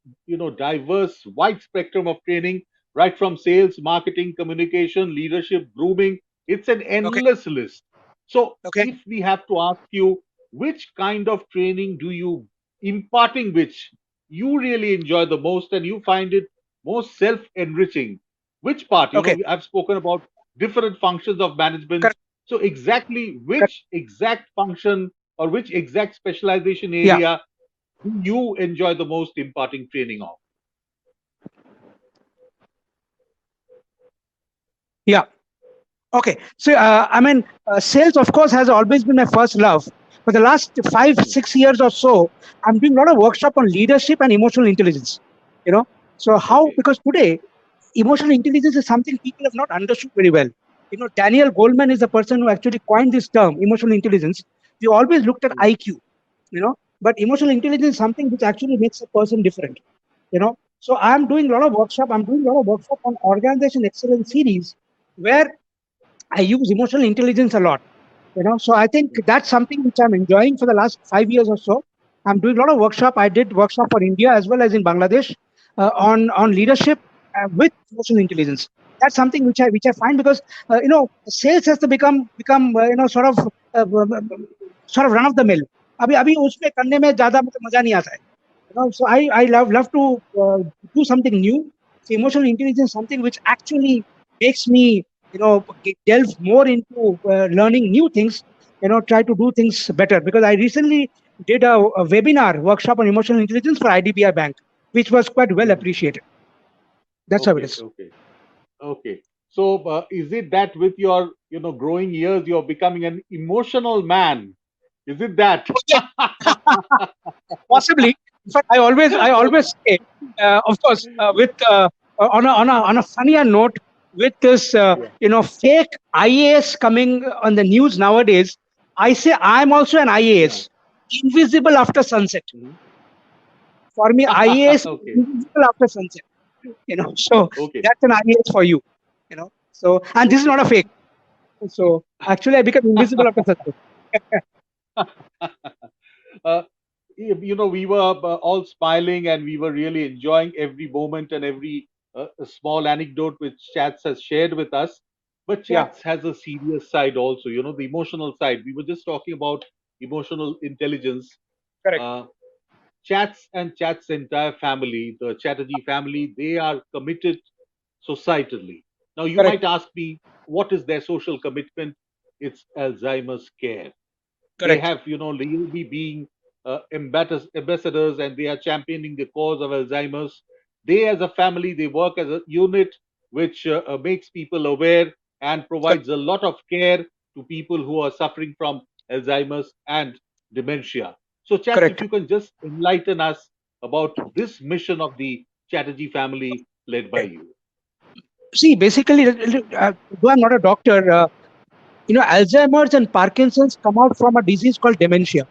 diverse, wide spectrum of training, right from sales, marketing, communication, leadership, grooming. It's an
Okay,
endless list. So
okay,
if we have to ask you, which kind of training do you imparting which you really enjoy the most and you find it most self enriching? Which part?
okay.
I've spoken about different functions of management.
Correct,
So exactly
correct.
which exact function or which exact specialization
Yeah,
area do you enjoy the most imparting training of?
yeah. Okay. So, sales, of course, has always been my first love. For the last five,
Hmm.
6 years or so, I'm doing a lot of workshop on leadership and emotional intelligence. You know, so how,
Okay.
because today, emotional intelligence is something people have not understood very well. Daniel Goleman is the person who actually coined this term, emotional intelligence. We always looked at
Hmm.
IQ, but emotional intelligence is something which actually makes a person different. So I'm doing a lot of workshop. I'm doing a lot of workshop on organization excellence series where I use emotional intelligence a lot. So I think that's something which I'm enjoying for the last 5 years or so. I'm doing a lot of workshop. I did workshop for India as well as in Bangladesh on leadership with emotional intelligence. That's something which I find because sales has to become sort of run of the mill. अभी उसमें करने में ज़्यादा मुझे मजा नहीं आता है. So I love to do something new. So emotional intelligence is something which actually makes me delve more into learning new things. Try to do things better because I recently did a webinar workshop on emotional intelligence for IDBI Bank, which was quite well
Hmm.
appreciated. That's how it
Okay,
is.
okay, okay. So is it that with your growing years you're becoming an emotional man? Is it that?
Okay. Possibly. In fact, I always say, of course, with on a funnier note, with this
Yeah.
fake IAS coming on the news nowadays, I say I'm also an
Yeah.
IAS, invisible after sunset.
Mhm.
For me, IAS is
Okay.
invisible after sunset. So
Okay.
that's an IAS for you. So and this is
Okay.
not a fake. So actually, I become invisible after sunset.
uh, we were all smiling and we were really enjoying every moment and every small anecdote which Chats has shared with us. But
Yeah,
Chats has a serious side also, the emotional side. We were just talking about emotional intelligence.
correct,
Uh, Chats and Chats' entire family, the Chatterjee family, they are committed societally. Now, you
correct,
might ask me, what is their social commitment? It's Alzheimer's care. They
correct,
have really being ambassadors and they are championing the cause of Alzheimer's. They as a family, they work as a unit which makes people aware and
correct,
provides a lot of care to people who are suffering from Alzheimer's and dementia. So chats, if
correct.
you can just enlighten us about this mission of the Chatterjee family led by
Okay.
you.
See, basically, though I'm not a doctor, Alzheimer's and Parkinson's come out from a disease called dementia.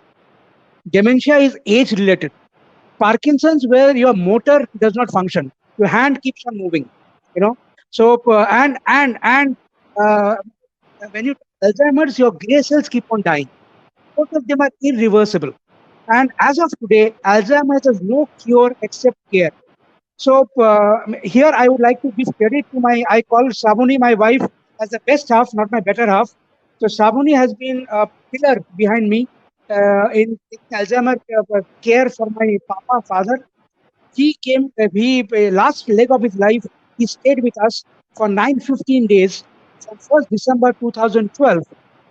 Dementia is age related. Parkinson's, where your motor does not function, your hand keeps on moving. You know, so and uh, when you Alzheimer's, your gray cells keep on dying. Both of them are irreversible. And as of today, Alzheimer's has no cure except care. So here I would like to give credit to I call Sabuni, my wife, as the best half, not my better half. So Sabuni has been a pillar behind me in Alzheimer care for my father. Last leg of his life, he stayed with us for 9-15 days from 1st December 2012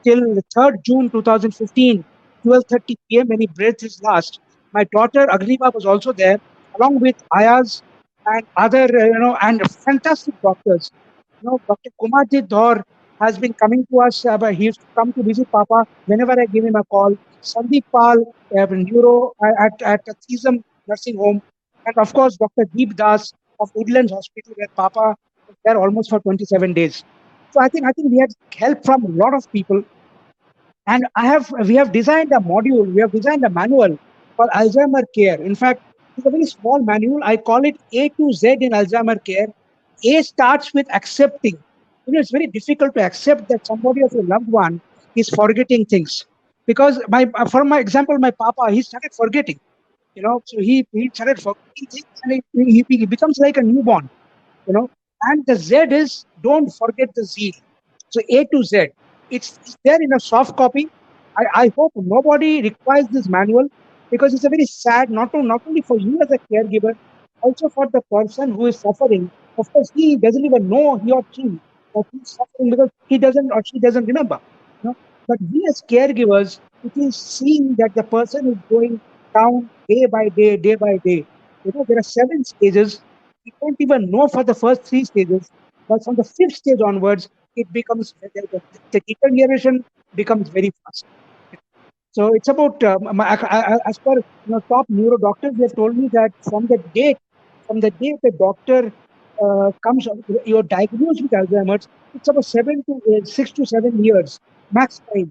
till the 3rd June 2015, 12:30 p.m. when he breathed his last. My daughter Agniva was also there, along with Ayaz and other, and fantastic doctors. Dr. Kumarjit Dhor has been coming to us. But he used to come to visit Papa whenever I give him a call. Sandeep Pal, neuro at a Thisam nursing home. And of course, Dr. Deep Das of Woodlands Hospital, where Papa was there almost for 27 days. So I think we had help from a lot of people. And we have designed a module, we have designed a manual for Alzheimer care. In fact, it's a very small manual. I call it A to Z in Alzheimer care. A starts with accepting. It's very difficult to accept that somebody of your loved one is forgetting things. Because for my example, my papa, he started forgetting. So he started forgetting things, and he becomes like a newborn. And the Z is don't forget the zeal. So A to Z. It's there in a soft copy. I hope nobody requires this manual, because it's a very sad, not only for you as a caregiver, also for the person who is suffering. Of course, he doesn't even know, he or she, that he's suffering, because he doesn't or she doesn't remember. But we as caregivers, it is seeing that the person is going down day by day, day by day. There are 7 stages. We don't even know for the first 3 stages, but from the fifth stage onwards, it becomes the deterioration becomes very fast. So it's about as per top neuro doctors, they have told me that from the day the doctor comes, you're diagnosed with Alzheimer's, it's about 6 to 7 years max time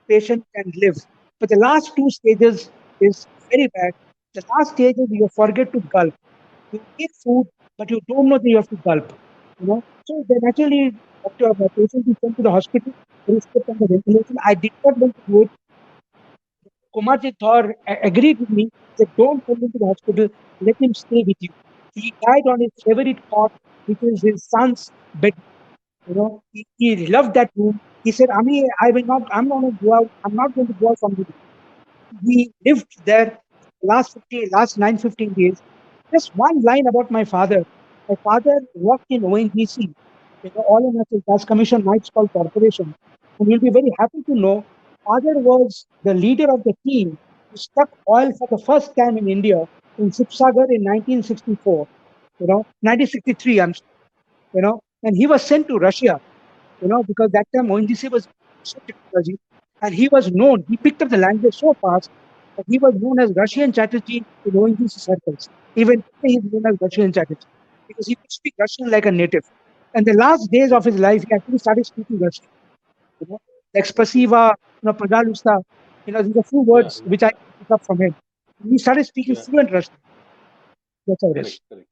patient can live. But the last 2 stages is very bad. The last stage is you forget to gulp. You take food, but you don't know that you have to gulp. So then actually, after my patient is sent to the hospital, he is put on the ventilation. I did not want to do it. Kumarjit Thor agreed with me that don't send him to the hospital, let him stay with you. He died on his favorite cot, which is his son's bed. He loved that room. He said, Ami, I'm not going to go out. I'm not going to go out from the room. We lived there last 9-15 days. Just one line about my father. My father worked in ONGC, Oil and Natural Gas Commission, Nights Call Corporation. And you'll be very happy to know, father was the leader of the team who struck oil for the first time in India in Sipsagar in 1964, 1963, and he was sent to Russia, because that time ONGC was technology, and he was known. He picked up the language so fast that he was known as Russian Chatterjee in ONGC circles. Even today, he is known as Russian Chatterjee because he could speak Russian like a native. And the last days of his life, he actually started speaking Russian. Like spasiva, padalusta, these are few
Yeah,
words which I pick up from him. He started speaking
yeah,
fluent Russian. That's how it
correct,
is.
correct.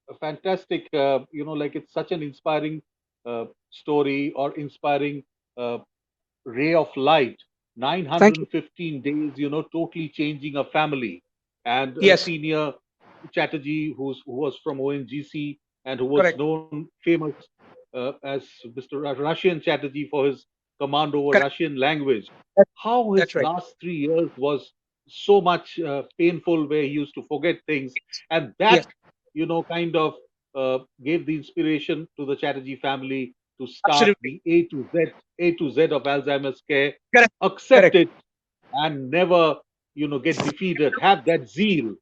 A fantastic, like it's such an inspiring story or inspiring uh, ray of light.
Thank you.
915 days, totally changing a family. And
Yes,
senior Chatterjee, who was from ONGC and who was
correct,
known famous as Mr. Russian Chatterjee for his command over
correct.
Russian language.
That,
How his
that's right.
last 3 years was so much painful, where he used to forget things, and
Yes,
that kind of gave the inspiration to the Chatterjee family to start
absolutely.
the A to Z of Alzheimer's care.
Correct,
Accept
correct.
it and never, get defeated. Have that zeal.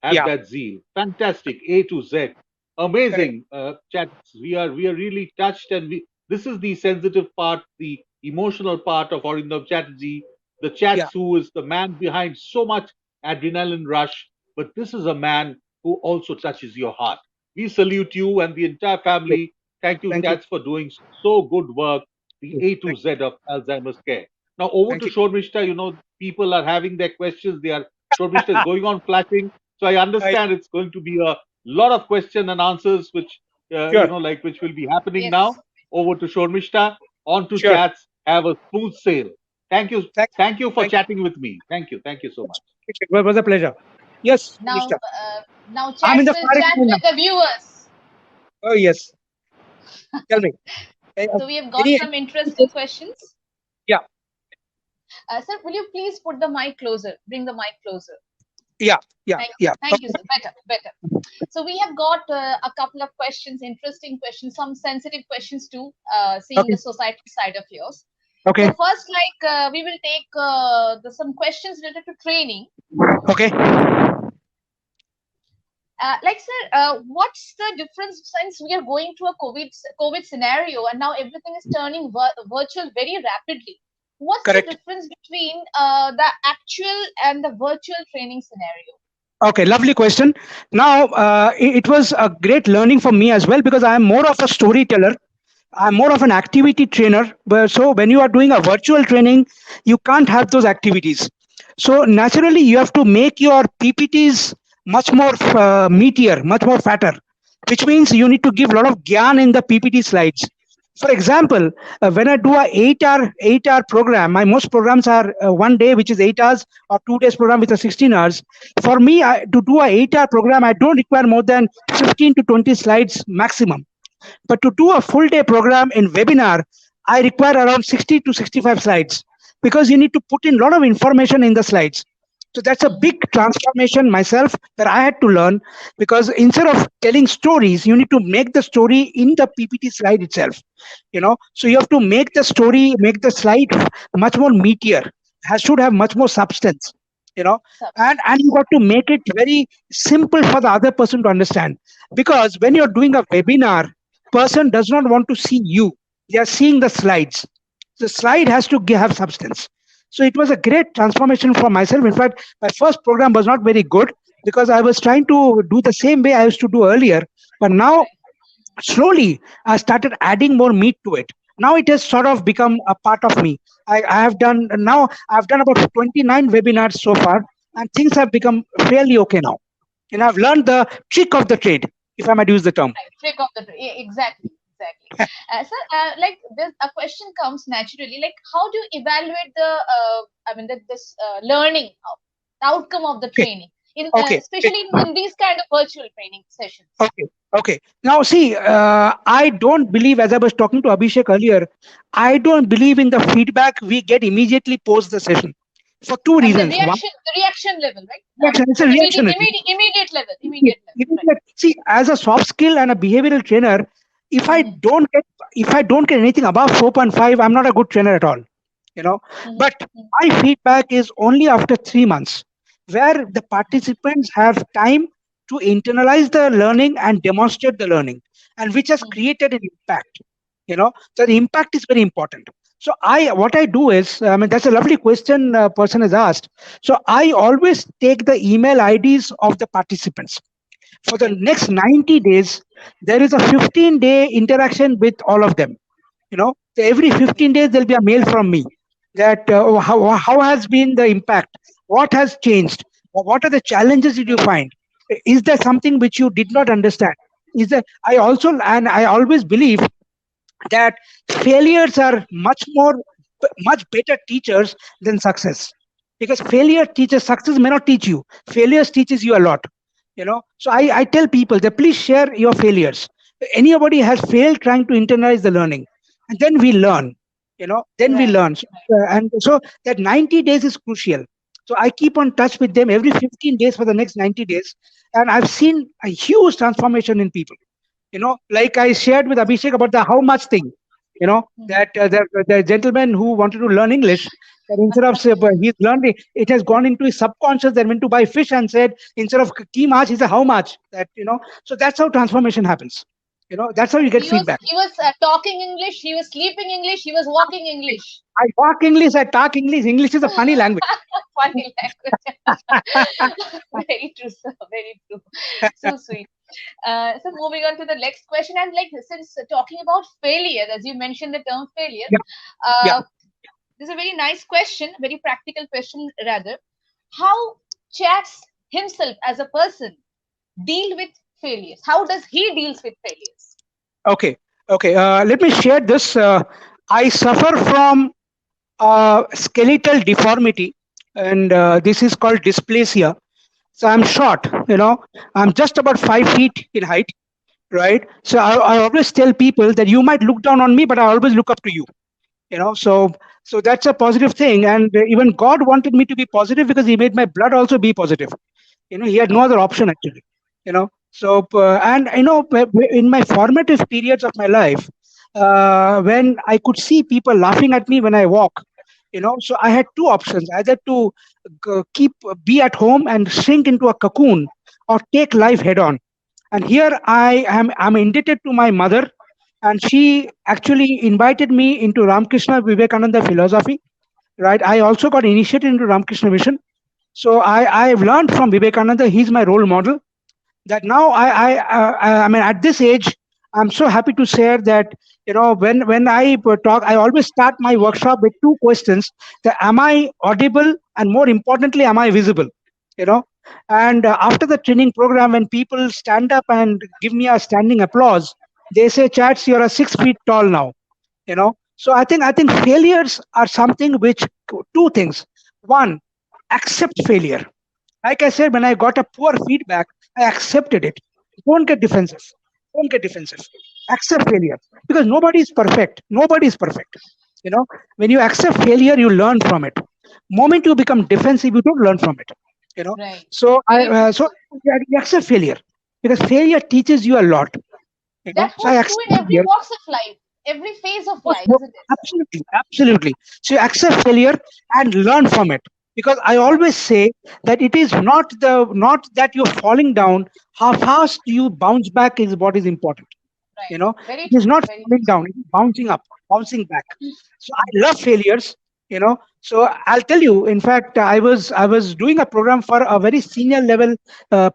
Have
Yeah,
that zeal. Fantastic. A to Z.
correct.
Amazing. Chats. We are really touched, and this is the sensitive part, the emotional part of Arindam Chatterjee. The
Yeah,
Chats, who is the man behind so much adrenaline rush, but this is a man who also touches your heart. We salute you and the entire
good.
family. Thank you,
Thank you.
Chats, for doing so good work. The A to
Thank
Z of Alzheimer's care. Now over
thank
to
you.
Shormishta. People are having their questions. Shormishta is going on flashing. So I
I,
understand it's going to be a lot of question and answers, which
sure,
which will be happening
Yes.
now. Over to Shormishta. On to
sure.
chats. Have a smooth sail. Thank you.
Thank you.
Thank you for
Thank you.
chatting with me. Thank you. Thank you so much.
It was a pleasure. Yes,
Now,
Mishta. I'm in
Chats
the
will
firing
chat
line now.
with the viewers.
Oh, yes. Tell me.
So we have got
Any,
some interesting questions.
yeah.
Sir, will you please put the mic closer? Bring the mic closer.
Yeah, yeah,
Thank you.
yeah.
Thank you, sir. Better, better. So we have got a couple of questions, interesting questions, some sensitive questions too, seeing
Okay,
the society side of yours. So
okay,
first, we will take some questions related to training.
okay.
Sir, what's the difference since we are going through a COVID scenario and now everything is turning virtual very rapidly? What's the
Correct.
difference between the actual and the virtual training scenario?
Okay, lovely question. Now, it was a great learning for me as well because I am more of a storyteller. I'm more of an activity trainer. So when you are doing a virtual training, you can't have those activities. So naturally, you have to make your PPTs much more meatier, much more fatter, which means you need to give a lot of gyan in the PPT slides. For example, when I do a 8-hour program, my most programs are 1 day, which is 8 hours, or 2 days program, which are 16 hours. For me, to do a 8-hour program, I don't require more than 15 to 20 slides maximum. But to do a full day program in webinar, I require around 60 to 65 slides because you need to put in a lot of information in the slides. So that's a big transformation myself that I had to learn because instead of telling stories, you need to make the story in the PPT slide itself. So you have to make the story, make the slide much more meatier, has should have much more substance. You know, and you got to make it very simple for the other person to understand because when you're doing a webinar, person does not want to see you, they are seeing the slides. The slide has to have substance. So it was a great transformation for myself. In fact, my first program was not very good because I was trying to do the same way I used to do earlier, but now slowly I started adding more meat to it. Now it has sort of become a part of me. I have done now, I've done about 29 webinars so far, and things have become fairly okay now. And I've learned the trick of the trade, if I might use the term.
Right, trick of the yeah, exactly, exactly. Sir, this a question comes naturally. Like, how do you evaluate the this learning of the outcome of the
Okay,
training in
okay, okay.
especially in these kind of virtual training sessions?
Okay. Okay. Now, see, I don't believe, as I was talking to Abhishek earlier, I don't believe in the feedback we get immediately post the session for two
I mean,
reasons. One,
the reaction level, right?
reaction. It's a reaction.
Immediate level, right?
See, as a soft skill and a behavioral trainer, if I
Mm-hmm,
don't get if I don't get anything above 4.5, I'm not a good trainer at all. You know,
mm-hmm,
but my feedback is only after 3 months, where the participants have time to internalize the learning and demonstrate the learning, and which has
mm-hmm,
created an impact. So the impact is very important. So what I do is, I mean, that's a lovely question person has asked. So I always take the email IDs of the participants for the
okay.
next 90 days. There is a 15-day interaction with all of them. So every 15 days there'll be a mail from me that how has been the impact, what has changed, what are the challenges did you find, is there something which you did not understand, is there I also and I always believe that failures are much better teachers than success, because failure teaches, success may not teach you, failures teaches you a lot. So I tell people that please share your failures. Anybody has failed trying to internalize the learning, and then we learn. Then we
Right,
learn. And so that 90 days is crucial. So I keep on touch with them every 15 days for the next 90 days, and I've seen a huge transformation in people. Like I shared with Abhishek about the how much thing.
right.
That the gentleman who wanted to learn English, that instead of he's learned it has gone into his subconscious, that went to buy fish and said, instead of ki much, he said how much. So that's how transformation happens. That's how you get feedback.
He was talking English. He was sleeping English. He was walking English.
I talk English, I talk English. English is a funny language.
Funny language. Very true, sir. Very true. So sweet. So moving on to the next question, and like since talking about failure, as you mentioned the term failure,
Yeah, yeah.
uh, this is a very nice question, very practical question rather. How Chats himself as a person deal with failures? How does he deals with failures?
Okay, okay. Let me share this. I suffer from skeletal deformity, and this is called dysplasia. So I'm short. I'm just about 5 feet in height, right? So I always tell people that you might look down on me, but I always look up to you. So that's a positive thing, and even God wanted me to be positive because He made my blood also be positive. He had no other option actually. So and in my formative periods of my life, when I could see people laughing at me when I walk, so I had two options: either to keep be at home and shrink into a cocoon, or take life head on. And here I'm indebted to my mother, and she actually invited me into Ramakrishna Vivekananda philosophy. Right, I also got initiated into Ramakrishna mission. So I've learned from Vivekananda. He's my role model. That now I mean, at this age, I'm so happy to share that when I talk, I always start my workshop with two questions: that am I audible, and more importantly, am I visible? You know, and after the training program, when people stand up and give me a standing applause, they say, "Chats, you're a 6 feet tall now." So I think failures are something which, two things. One, accept failure. Like I said, when I got a poor feedback, I accepted it. Don't get defensive. Don't get defensive. Accept failure, because nobody is perfect. Nobody is perfect. When you accept failure, you learn from it. Moment you become defensive, you don't learn from it. You know.
Right.
So I
Very true.
you accept failure, because failure teaches you a lot.
That
So I
holds true
accept
in every
failure.
walks of life, every phase of
Course,
life,
no,
isn't it, sir?
absolutely, absolutely. So you accept failure and learn from it. Because I
Right.
always say that it is not that you're falling down. How fast you bounce back is what is important.
Right. Very
It is
true.
not
Very true,
falling
sir.
down; it is bouncing up, bouncing back. So I love failures. So I'll tell you. In fact, I was doing a program for a very senior level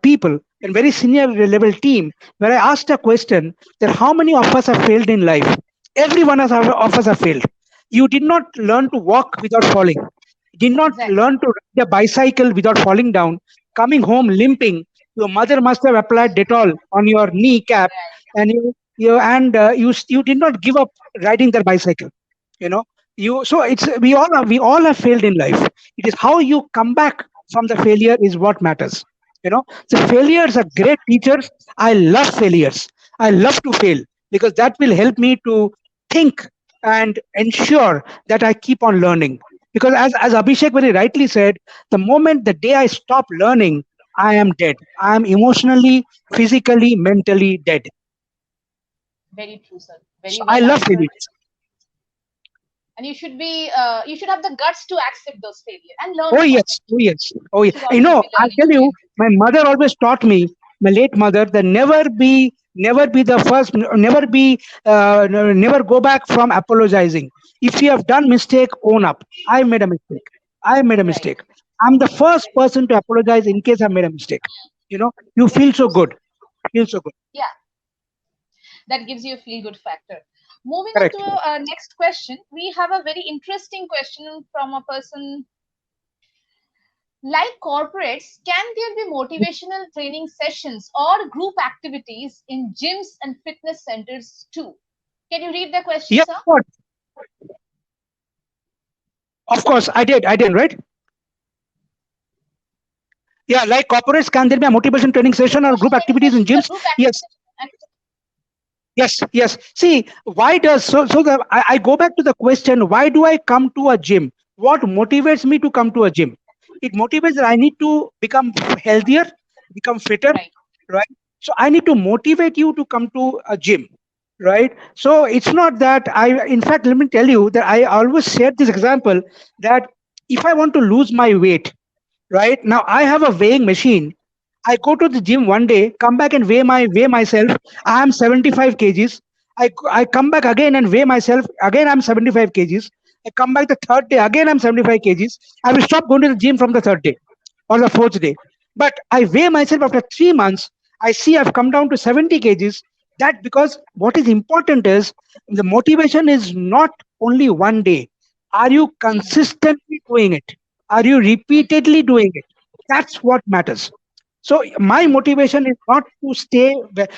people and very senior level team, where I asked a question that how many of us have failed in life. Every one of us have failed. You did not learn to walk without falling. Did not
Exactly.
learn to ride a bicycle without falling down. Coming home limping, your mother must have applied Dettol on your kneecap,
Right.
and you did not give up riding the bicycle. You know, so it's we all have failed in life. It is how you come back from the failure is what matters. So failures are great teachers. I love failures. I love to fail, because that will help me to think and ensure that I keep on learning. Because as Abhishek very rightly said, the day I stop learning, I am dead. I am emotionally, physically, mentally dead.
Very true, sir.
So
Very
I
well
love
answered.
failures.
And you should have the guts to accept those failures and learn
Oh
from
yes,
it.
oh yes, oh
You
yes.
should always be
I'll
learning
tell
and
you,
changing.
my mother always taught me, my late mother, that never be the first, never go back from apologizing. If you have done mistake, own up. I made a mistake. I made a
Right.
mistake. I'm the first person to apologize in case I made a mistake. You
Very
feel so
true, sir.
good. Feel so good.
Yeah, that gives you a feel good factor. Moving on
Correct.
to our next question, we have a very interesting question from a person. Like corporates, can there be motivational training sessions or group activities in gyms and fitness centers too? Can you read the question,
Yeah,
sir?
of course. I did, right? Yeah, like corporates, can there be a motivation training session or
Motivation
group
training
activities in
sessions or
gyms?
group
Yes.
activities? And
Yes, yes. See, why does so I go back to the question, why do I come to a gym? What motivates me to come to a gym? It motivates that I need to become healthier, become fitter,
right,
right? So I need to motivate you to come to a gym, right? So it's not that in fact, let me tell you that I always share this example, that if I want to lose my weight, right now I have a weighing machine. I go to the gym one day, come back and weigh myself. I am 75 kgs. I come back again and weigh myself. Again, I'm 75 kgs. I come back the third day. Again, I'm 75 kgs. I will stop going to the gym from the third day or the fourth day. But I weigh myself after 3 months. I see I've come down to 70 kgs. That, because what is important is the motivation is not only one day. Are you consistently doing it? Are you repeatedly doing it? That's what matters. So my
true,
motivation is not to stay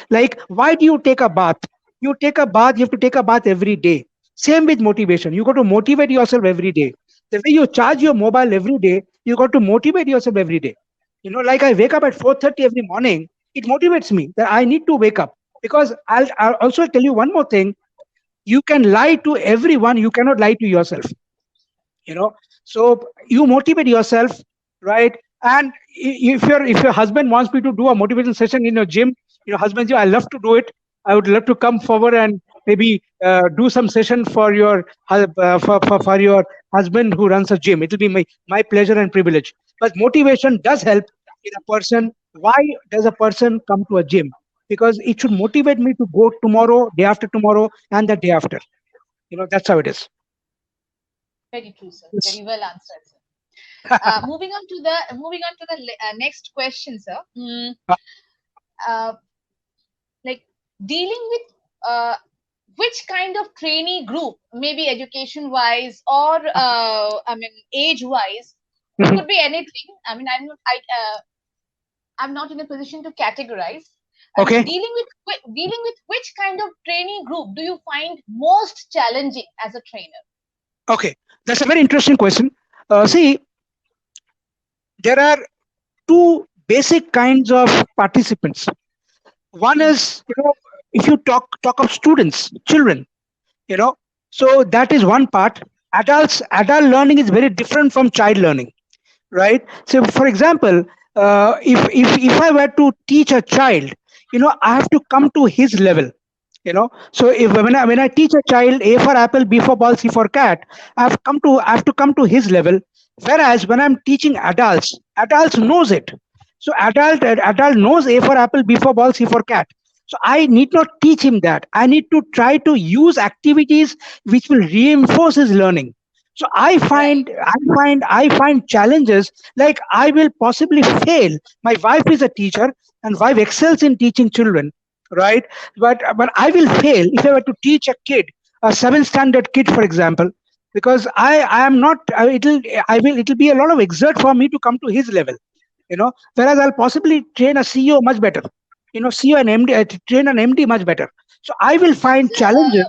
like, why do you take a bath? You take a bath, you have to take a bath every day. Same with motivation. You got to motivate yourself every day. The way you charge your mobile every day, you got to motivate yourself every day. Like I wake up at 4:30 every morning, it motivates me that I need to wake up. Because I'll also tell you one more thing. You can lie to everyone, you cannot lie to yourself. you know so you motivate yourself, right? And if your husband wants me to do a motivation session in your gym, husband, I love to do it. I would love to come forward and maybe do some session for for your husband who runs a gym. It will be my pleasure and privilege. But motivation does help in a person. Why does a person come to a gym? Because it should motivate me to go tomorrow, day after tomorrow, and the day after. That's how it is.
Very true, sir.
Yes.
Very well answered, sir. Moving on to the next question, sir. Uh, like dealing with which kind of trainee group, maybe education wise or I mean age wise, it
Mhm.
could be anything. I mean, I'm not in a position to categorize. I mean,
Okay.
dealing with which kind of trainee group do you find most challenging as a trainer?
Okay. That's a very interesting question. See, there are two basic kinds of participants. One
Mhm.
is, if you talk of students, children, you know, so that is one part. Adult learning is very different from child learning, right? So, for example, if I were to teach a child, I have to come to his level. So if when I teach a child A for apple, B for ball, C for cat, I have to come to his level. Whereas when I'm teaching adults knows it. So adult knows A for apple, B for ball, C for cat. So I need not teach him that. I need to try to use activities which will reinforce his learning. So I
Right.
find I find challenges, like I will possibly fail. My wife is a teacher, and wife excels in teaching children, right? But I will fail if I were to teach a kid, a seventh standard kid, for example, because I am not. It'll be a lot of exert for me to come to his level. Whereas I'll possibly train a CEO much better. CEO and MD, train an MD much better. So I will find
So,
challenges.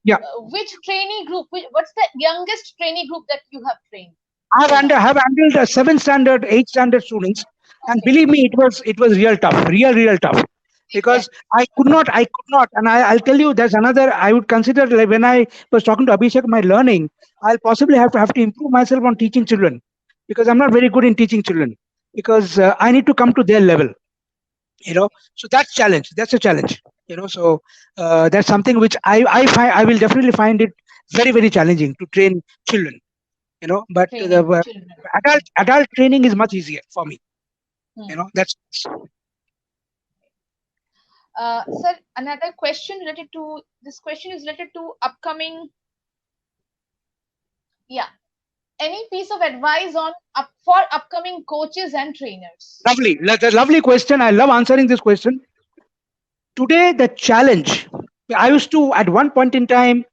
Yeah,
which trainee group? What's the youngest trainee group that you have trained till
I
now?
have handled seventh standard, eighth standard students, and
Okay,
believe me, it was real tough, real tough, because
exactly.
I could not, and I'll tell you, there's another I would consider, like when I was talking to Abhishek, my learning, I'll possibly have to improve myself on teaching children, because I'm not very good in teaching children, because I need to come to their level. So that's a challenge. So that's something which I will definitely find it very, very challenging to train children. But the
Training children.
adult training is much easier for me.
Hmm.
That's
Sir, another question related to this question is related to upcoming. Yeah, any piece of advice on for upcoming coaches and trainers?
lovely. That's a lovely question. I love answering this question. Today, the challenge. I used to, at one point in time,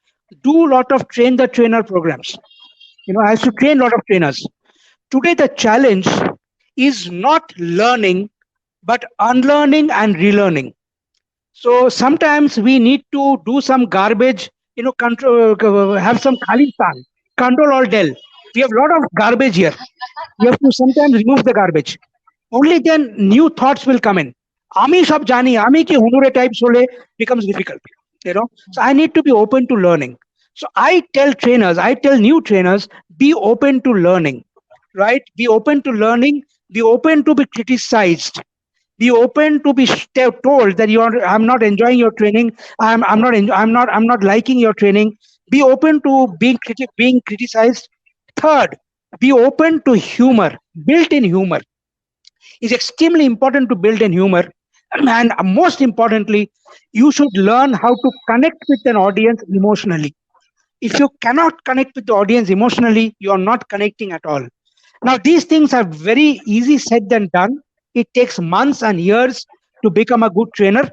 do a lot of train the trainer programs. I used to train a lot of trainers. Today, the challenge is not learning, but unlearning and relearning. So sometimes we need to do some garbage, control, have some khalistan, control all del. We have a lot of garbage here. We have to sometimes remove the garbage. Only then new thoughts will come in. Ami sab jani, ami ki hunure type sole becomes difficult. So I need to be open to learning. So I tell new trainers, be open to learning, right? Be open to learning, be open to be criticized, be open to be told that I'm not enjoying your training, I'm not liking your training. Be open to being criticized. Third, be open to humor. Built in humor is extremely important, to build in humor. And most importantly, you should learn how to connect with an audience emotionally. If you cannot connect with the audience emotionally, you are not connecting at all. Now, these things are very easy said than done. It takes months and years to become a good trainer,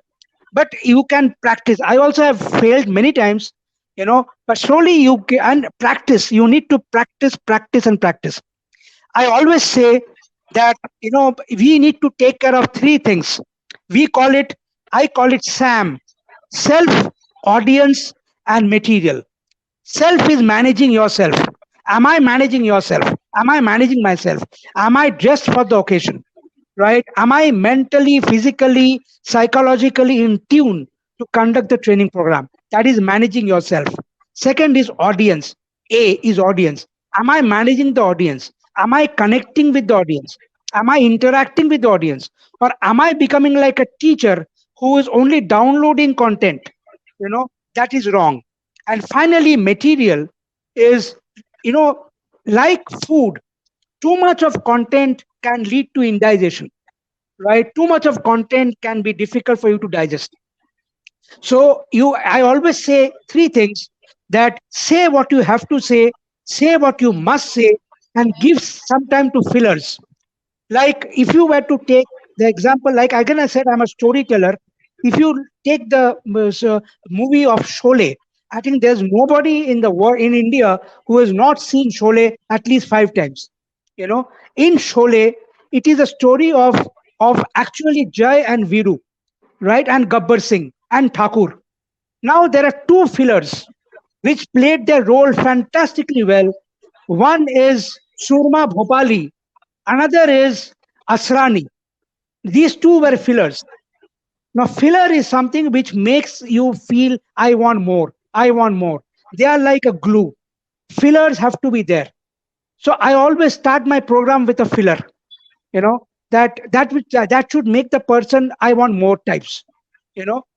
but you can practice. I also have failed many times, but slowly you can practice. You need to practice, practice, and practice. I always say that, we need to take care of three things. We call it, I call it SAM: self, audience, and material. Self is managing yourself. Am I managing yourself? Am I managing myself? Am I dressed for the occasion? Right? Am I mentally, physically, psychologically in tune to conduct the training program? That is managing yourself. Second is audience. A is audience. Am I managing the audience? Am I connecting with the audience? Am I interacting with the audience? Or am I becoming like a teacher who is only downloading content? That is wrong. And finally, material is, you know, like food, too much of content can lead to indigestion, right? Too much of content can be difficult for you to digest. So I always say three things: that say what you have to say what you must say, and give some time to fillers. Like if you were to take the example, like again I said, I'm a storyteller. If you take the movie of Sholay, I think there's nobody in the world, in India, who has not seen Sholay at least 5 times. In Sholay, it is a story of actually Jai and Viru, right, and Gabbar Singh and Thakur. Now there are two fillers which played their role fantastically well. One is Surma Bhopali, another is Asrani. These two were fillers. Now, filler is something which makes you feel, I want more, I want more. They are like a glue. Fillers have to be there. So I always start my program with a filler. That should make the person, I want more types.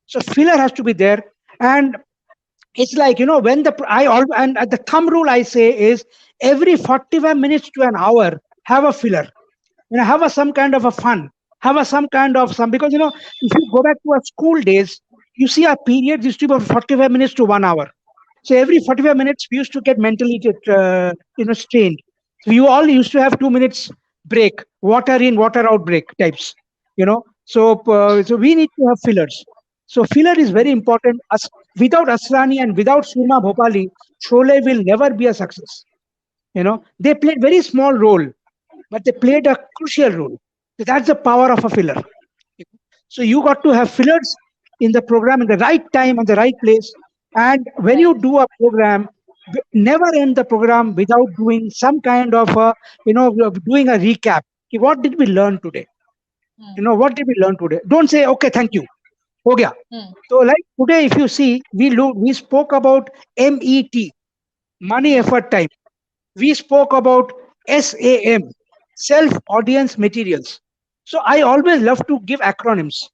So filler has to be there. And it's like, when and the thumb rule I say is every 45 minutes to an hour, have a filler. Have some kind of a fun, have some kind of some, because if you go back to our school days, you see our periods used to be about 45 minutes to 1 hour. So every 45 minutes we used to get mentally strained. So you all used to have 2 minutes break, water in, water out break types. So we need to have fillers. So filler is very important. Without Asrani and without Surma Bhopali, Sholay will never be a success. They played very small role, but they played a crucial role. So that's the power of a filler. So you got to have fillers in the program in the right time and the right place. And when you do a program, never end the program without doing some kind of doing a recap. What did we learn today? What did we learn today? Don't say, okay, thank you. Ho gaya. So like today, if you see, we spoke about MET, money, effort, time. We spoke about SAM, self-audience materials. So I always love to give acronyms.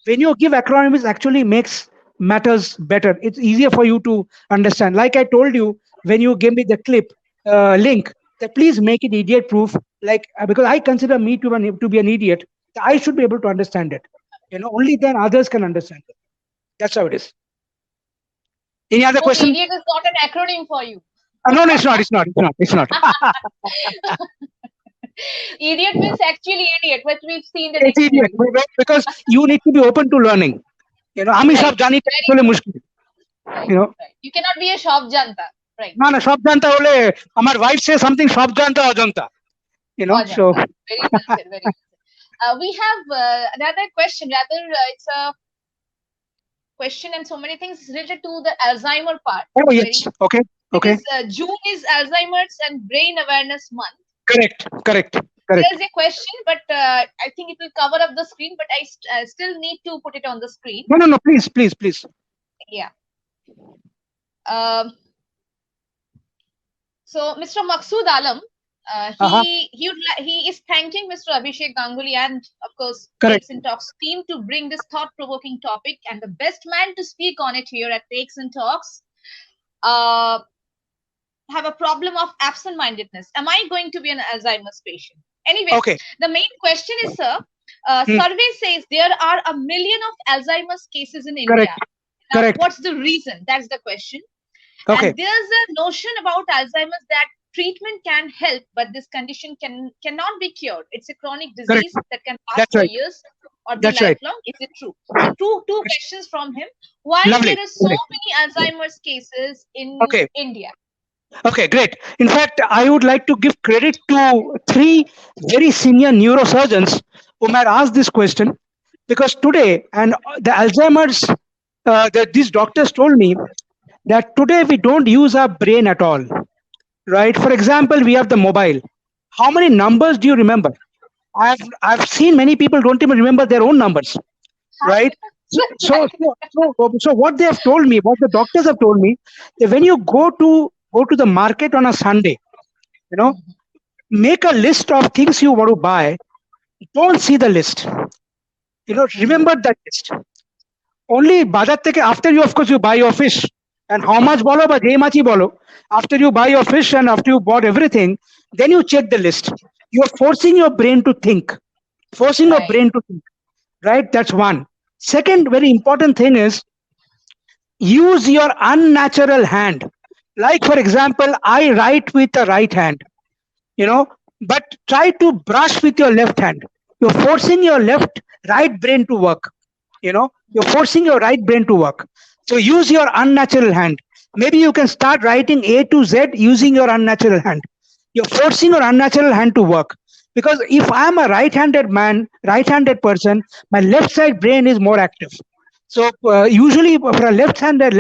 When you give acronyms, actually makes matters better. It's easier for you to understand. Like I told you, when you gave me the clip link, that please make it idiot proof. Like because I consider me to be an idiot, I should be able to understand it. Only then others can understand it. That's how it is. Any other question?
Idiot is not an acronym for you.
No, it's not. It's not.
Idiot means actually idiot, which we've seen the
It's idiot, because you need to be open to learning. আমি সব জানি বলে মুশকিল.
You cannot be a shop janta, right?
না সব জানতা হলে আমার wife says something সব জানতা অজান্তা. So
very well said, very well said. We have another question. Rather, it's a question and so many things related to the Alzheimer part.
Oh yes, okay.
Because June is Alzheimer's and Brain Awareness Month.
Correct.
There's a question, but I think it will cover up the screen, but I still need to put it on the screen.
No, please.
Yeah. So Mr. Maqsood Alam, he is thanking Mr. Abhishek Ganguly and of course Takes and Talks team to bring this thought-provoking topic, and the best man to speak on it here at Takes and Talks have a problem of absent-mindedness. Am I going to be an Alzheimer's patient? Anyway, the main question is, sir, survey says there are 1 million of Alzheimer's cases in India. Now, what's the reason? That's the question. And there's a notion about Alzheimer's that treatment can help, but this condition cannot be cured. It's a chronic disease that can last for years or be lifelong. Is it true? So two questions from him. Why there are so many Alzheimer's cases in India?
Okay, great. In fact, I would like to give credit to 3 very senior neurosurgeons who might ask this question, because today, and the Alzheimer's, these doctors told me that today we don't use our brain at all, right? For example, we have the mobile. How many numbers do you remember? I've seen many people don't even remember their own numbers, right? So what they have told me, what the doctors have told me, that when you go to the market on a Sunday, make a list of things you want to buy don't see the list. Remember that list. Only বাজার থেকে, after you, of course, you buy your fish, and how much বলো বা যেই মাছই বলো, after you buy your fish and after you bought everything, then you check the list. You're forcing your brain to think, forcing your
Right.
brain to think, right? That's one. Second very important thing is, use your unnatural hand. Like, for example, I write with the right hand, you know but try to brush with your left hand. You're forcing your left right brain to work. You're forcing your right brain to work. So use your unnatural hand. Maybe you can start writing A to Z using your unnatural hand. You're forcing your unnatural hand to work, because if I'm a right-handed person, my left side brain is more active. So usually for a left-handed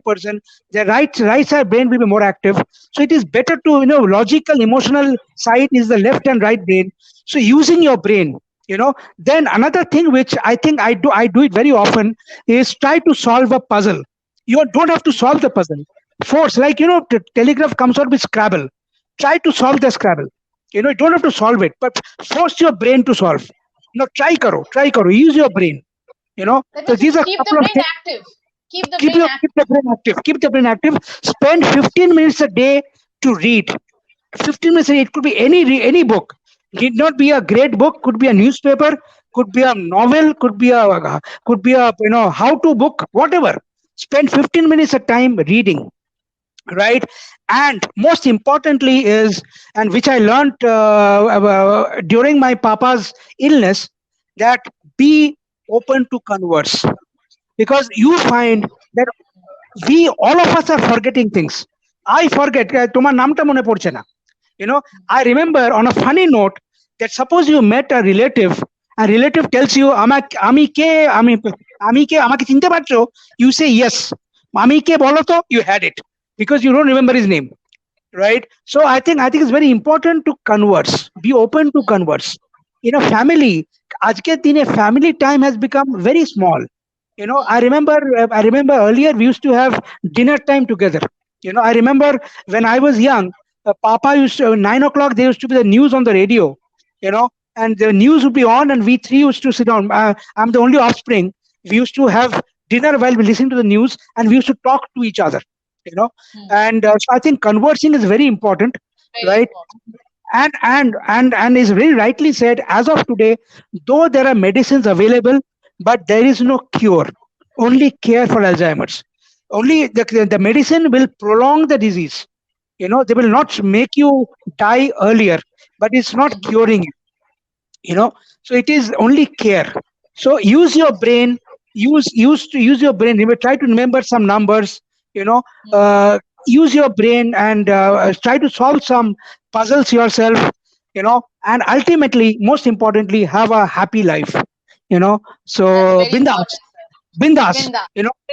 person, the right side brain will be more active. So it is better to, logical emotional side is the left and right brain. So using your brain, then another thing which I think I do it very often is try to solve a puzzle. You don't have to solve the puzzle. Force, like, Telegraph comes out with Scrabble. Try to solve the Scrabble. You don't have to solve it, but force your brain to solve. Try karo. Use your brain.
That
So
means
these are
keep the
couple of
brain
things.
active. Keep the
Keep
brain
your
active.
keep the brain active. Keep the brain active. Spend 15 minutes a day to read. 15 minutes a day. It could be any book. Need not be a great book. Could be a newspaper. Could be a novel. Could be a how to book. Whatever. Spend 15 minutes a time reading, right? And most importantly is, and which I learned during my papa's illness, that be open to converse, because you find that we all of us are forgetting things. I forget, তোমার নামটা মনে পড়ছে না. I remember on a funny note that suppose you met a relative, and relative tells you, আমি কে, আমি কে, আমাকে চিনতে পারছো? You say yes. আমি কে বলো তো? You had it, because you don't remember his name, right? So I think it's very important to converse, be open to converse. In a family, আজকের দিনে family time has become very small. I remember earlier we used to have dinner time together. I remember when I was young, papa used to, 9 o'clock there used to be the news on the radio, and the news would be on, and we three used to sit down. I'm the only offspring. We used to have dinner while we listened to the news, and we used to talk to each other, you know and so I think conversing is very important,
Very
right?
important.
And is very rightly said, as of today, though there are medicines available, but there is no cure, only care for Alzheimer's. Only the medicine will prolong the disease. They will not make you die earlier, but it's not curing you. So it is only care. So use your brain. Use your brain. Try to remember some numbers. you know Use your brain, and try to solve some puzzles yourself. And ultimately, most importantly, have a happy life. So
That's very
bindas,
important, sir.
bindas.
Binda.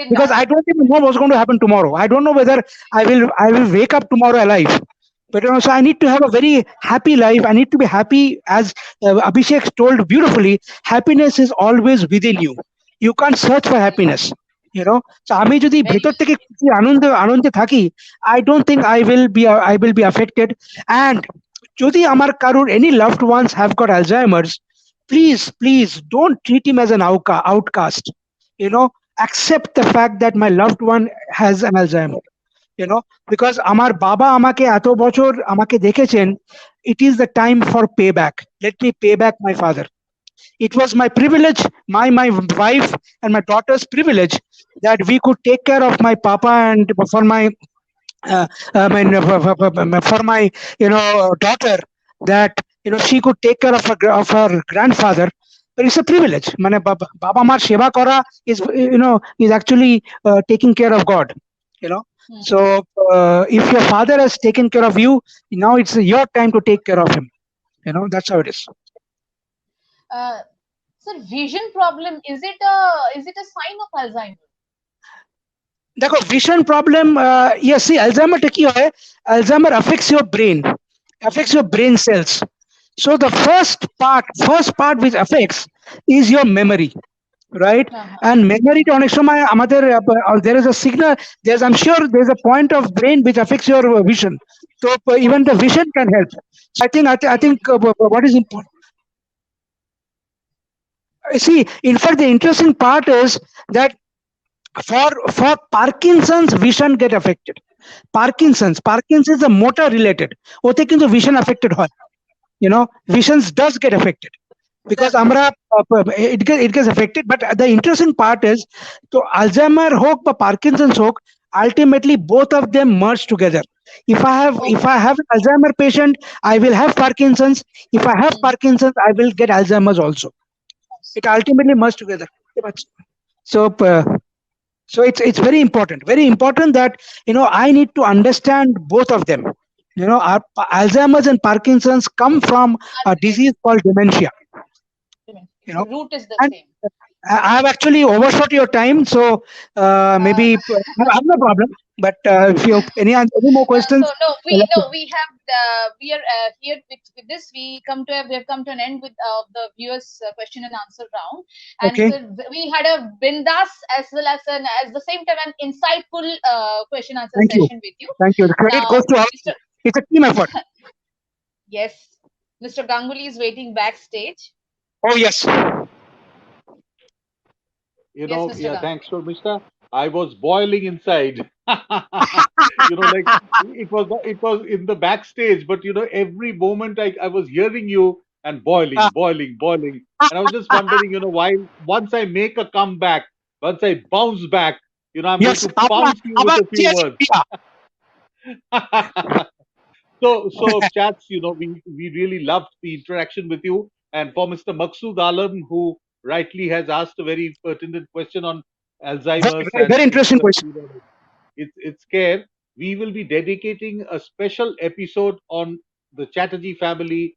Because
Bindas.
I don't even know what's going to happen tomorrow. I don't know whether I will wake up tomorrow alive. But so I need to have a very happy life. I need to be happy, as Abhishek told beautifully. Happiness is always within you. You can't search for happiness. So আমি যদি
Very
ভেতর থেকে খুশি আনন্দে আনন্দে থাকি, I don't think I will be affected. And যদি আমার কারোর any loved ones have got Alzheimer's, please don't treat him as an outcast. Accept the fact that my loved one has an Alzheimer. Because আমার বাবা আমাকে এত বছর আমাকে দেখেছেন, it is the time for payback. Let me pay back my father. It was my privilege, my wife and my daughter's privilege, that we could take care of my papa, and for my uh, for my daughter, that she could take care of her grandfather. But it's a privilege. মানে বাবা মার সেবা করা is actually taking care of God. you know so if your father has taken care of you, now it's your time to take care of him. That's how it is.
Uh, sir, vision problem, is it a sign of Alzheimer?
देखो vision problem, yes, see, Alzheimer কি হয়, Alzheimer affects your brain cells. So the first part which affects is your memory, right?
Uh-huh.
And memory টা অনেক সময় আমাদের there is a signal, I'm sure there's a point of brain which affects your vision. So even the vision can help. So I think what is important. See, in fact, the interesting part is that for Parkinson's, vision get affected. Parkinson's is a motor related. होते किंतु vision affected है. Visions does get affected because
Definitely.
Amra it gets affected. But the interesting part is, so Alzheimer hook or Parkinson's hook, ultimately both of them merge together. If
Okay.
I have an Alzheimer patient, I will have Parkinson's. If I have
Mhm.
Parkinson's, I will get Alzheimer's also. It ultimately merge together. So it's very important that I need to understand both of them. Our Alzheimer's and Parkinson's come from
Are
a
related.
disease called dementia. you
The
know
root is the
and
same.
I have actually overshot your time, so
Uh,
maybe I have no problem. But if you have any more
so
questions,
we have we are here with this we have come to an end with the viewers question and answer round, and
okay,
so we had a bindas as well as as the same time an insightful question answer
thank you,
session with you.
thank you. The credit
Now,
goes to all of you.
Mr.
It's a team effort.
Yes, Mr. Ganguly is waiting backstage.
Oh yes.
Yes, Mr.
Yeah, thanks,
Ganguly.
Mr. I was boiling inside. Like it was in the backstage, but every moment I was hearing you and boiling,
Ah,
boiling, boiling. And I was just wondering, why once I make a comeback, once I bounce back, I'm going
yes.
to pounce you with a few words. So chats, we really loved the interaction with you. And for Mr. Maksud Alam, who rightly has asked a very pertinent question on
Very,
Alzheimer's
very,
and
very interesting question.
its care, we will be dedicating a special episode on the Chatterjee family,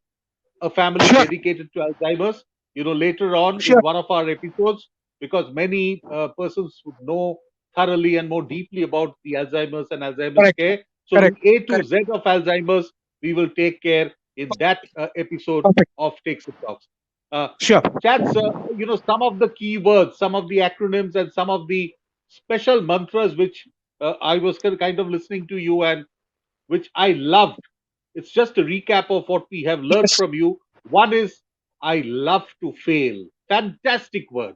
a family
Sure,
dedicated to Alzheimer's, later on in
sure.
one of our episodes, because many persons would know thoroughly and more deeply about the Alzheimer's and Alzheimer's
Correct,
care. So the
correct,
A to
correct.
Z of Alzheimer's, we will take care in that episode
Perfect.
of Takes and Talks. Uh,
Sure.
Chats, some of the keywords, some of the acronyms, and some of the special mantras which I was kind of listening to you and which I loved. It's just a recap of what we have learned
Yes.
from you. One is, I love to fail. Fantastic word.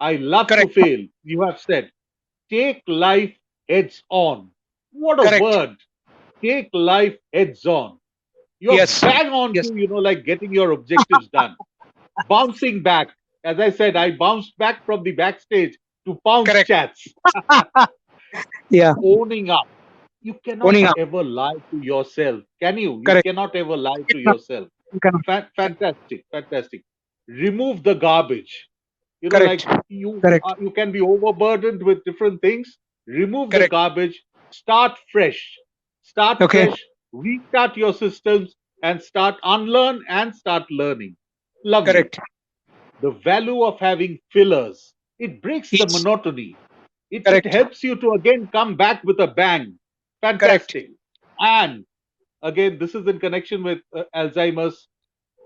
I love to
Correct.
fail. You have said, take life heads on. What a
Correct.
word. Take life heads on. You're
Yes.
bang on
Yes.
to, like getting your objectives done. Bouncing back. As I said, I bounced back from the backstage to pounce
Correct.
chats.
Yeah.
Owning up. You cannot
Owning up.
ever lie to yourself, can you? You
Correct.
cannot ever lie
You
to
cannot.
yourself.
You cannot.
Fantastic, fantastic. Remove the garbage.
Correct.
Like
Correct.
you can be overburdened with different things. Remove the
Correct.
garbage. Start fresh. Start
Okay.
fresh. Restart your systems and start unlearn and start learning. Lovely.
Correct.
The value of having fillers. It breaks the
Yes.
monotony. It
Correct.
helps you to again come back with a bang.
Correct.
Fantastic. And again, this is in connection with Alzheimer's.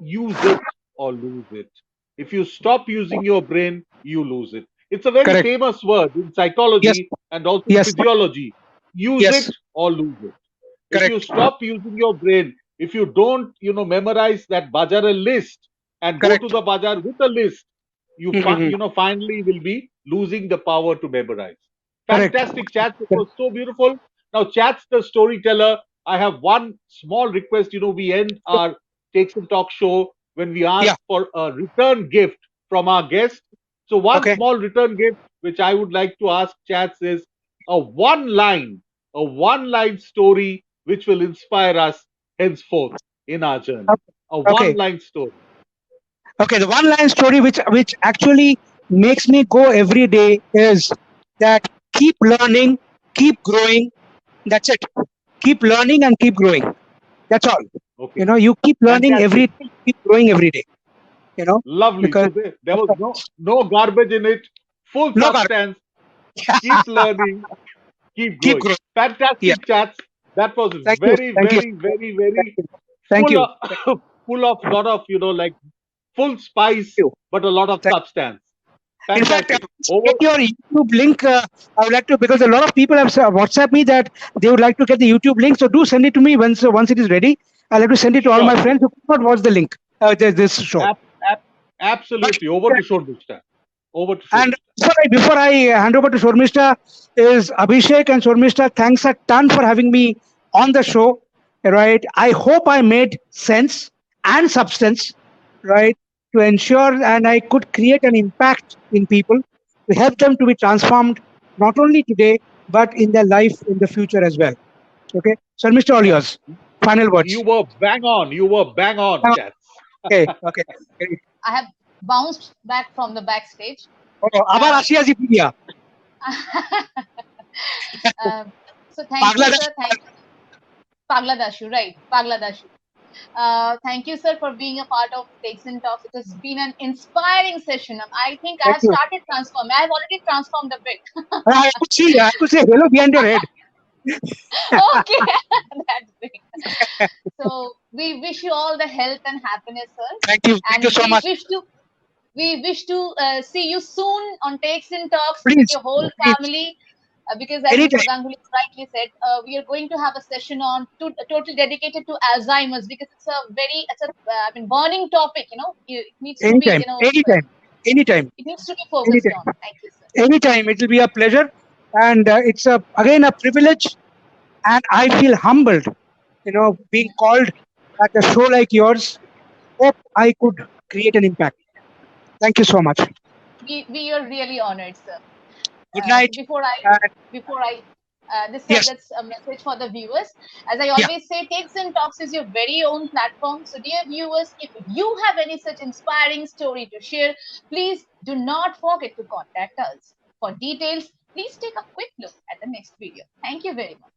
Use it or lose it. If you stop using your brain, you lose it. It's a very
Correct.
famous word in
Yes.
psychology and also in
Yes.
physiology. Use
Yes.
it or lose it. If you
Correct.
stop using your brain, if you don't, memorize that bazaar list and go to
Correct.
the bazaar with a list,
Mm-hmm.
finally will be losing the power to memorize.
Correct.
Fantastic chats. It was so beautiful. Now, Chats the storyteller. I have one small request. We end our Takes and Talk show when we ask
Yeah.
for a return gift from our guest. So, one
Okay.
small return gift which I would like to ask Chats is a one line, story which will inspire us henceforth in our journey. A one
Okay.
line story.
Okay. The one line story which actually makes me go every day is that keep learning, keep growing. That's it. Keep learning and keep growing. That's all.
Okay.
You keep learning every
Fantastic.
day, keep growing every day.
Lovely.
Because
So there was no garbage in it. Full
no garbage.
substance. Keep learning. Keep
Keep
growing.
growing. Yeah.
Fantastic chats. That was
Thank you.
very,
Thank you.
very, very,
Thank
very
you. Thank
full
you.
of full of lot of like full
Thank
spice,
you.
but a lot of
Thank
substance.
In fact,
Fantastic.
once I
Over.
get your YouTube link, I would like to, because a lot of people have WhatsApp me that they would like to get the YouTube link. So do send it to me once it is ready. I'll have to send it to all
Sure.
my friends who could not watch the link. This show.
Ab- ab- Absolutely. Over to Shormishta. Over to
And
Shormishta.
before I hand over to Shormishta, is Abhishek and Shormishta, thanks a ton for having me on the show. Right. I hope I made sense and substance, right, to ensure and I could create an impact in people to help them to be transformed not only today, but in their life in the future as well. Okay. Shormishta, all yours. Final
You
words.
were bang on. You were bang on, Chats.
Okay. Okay. Great.
I have bounced back from the backstage.
আবার আসি আজি প্রিয়া
So thank you,
পাগলা
sir. Thank you. Pagladashu, right? Pagladashu. Thank you, sir, for being a part of Takes and Talks. It has been an inspiring session. I think I
thank
have
you.
started transforming. I have already transformed a bit.
I could say hello behind your head.
Okay, that's great. So we wish you all the health and happiness, sir.
Thank you. Thank
And
you so much.
we wish to see you soon on Takes and Talks with
Please,
your whole
please,
family. Because as Mr.
anytime.
Ganguly rightly said, we are going to have a session on totally dedicated to Alzheimer's because it's a I mean burning topic. You know, it needs to be
Anytime. Anytime. Anytime.
it needs to be focused on.
Anytime.
Thank you, sir.
Anytime. It will be a pleasure. And it's again a privilege. And I feel humbled, being called at a show like yours. Hope I could create an impact. Thank you so much.
We are really honored, sir.
Good
So
night.
before I
Yes.
that's a message for the viewers. As I
Yeah.
always say, Takes and Talks is your very own platform. So dear viewers, if you have any such inspiring story to share, please do not forget to contact us. For details, please take a quick look at the next video. Thank you very much.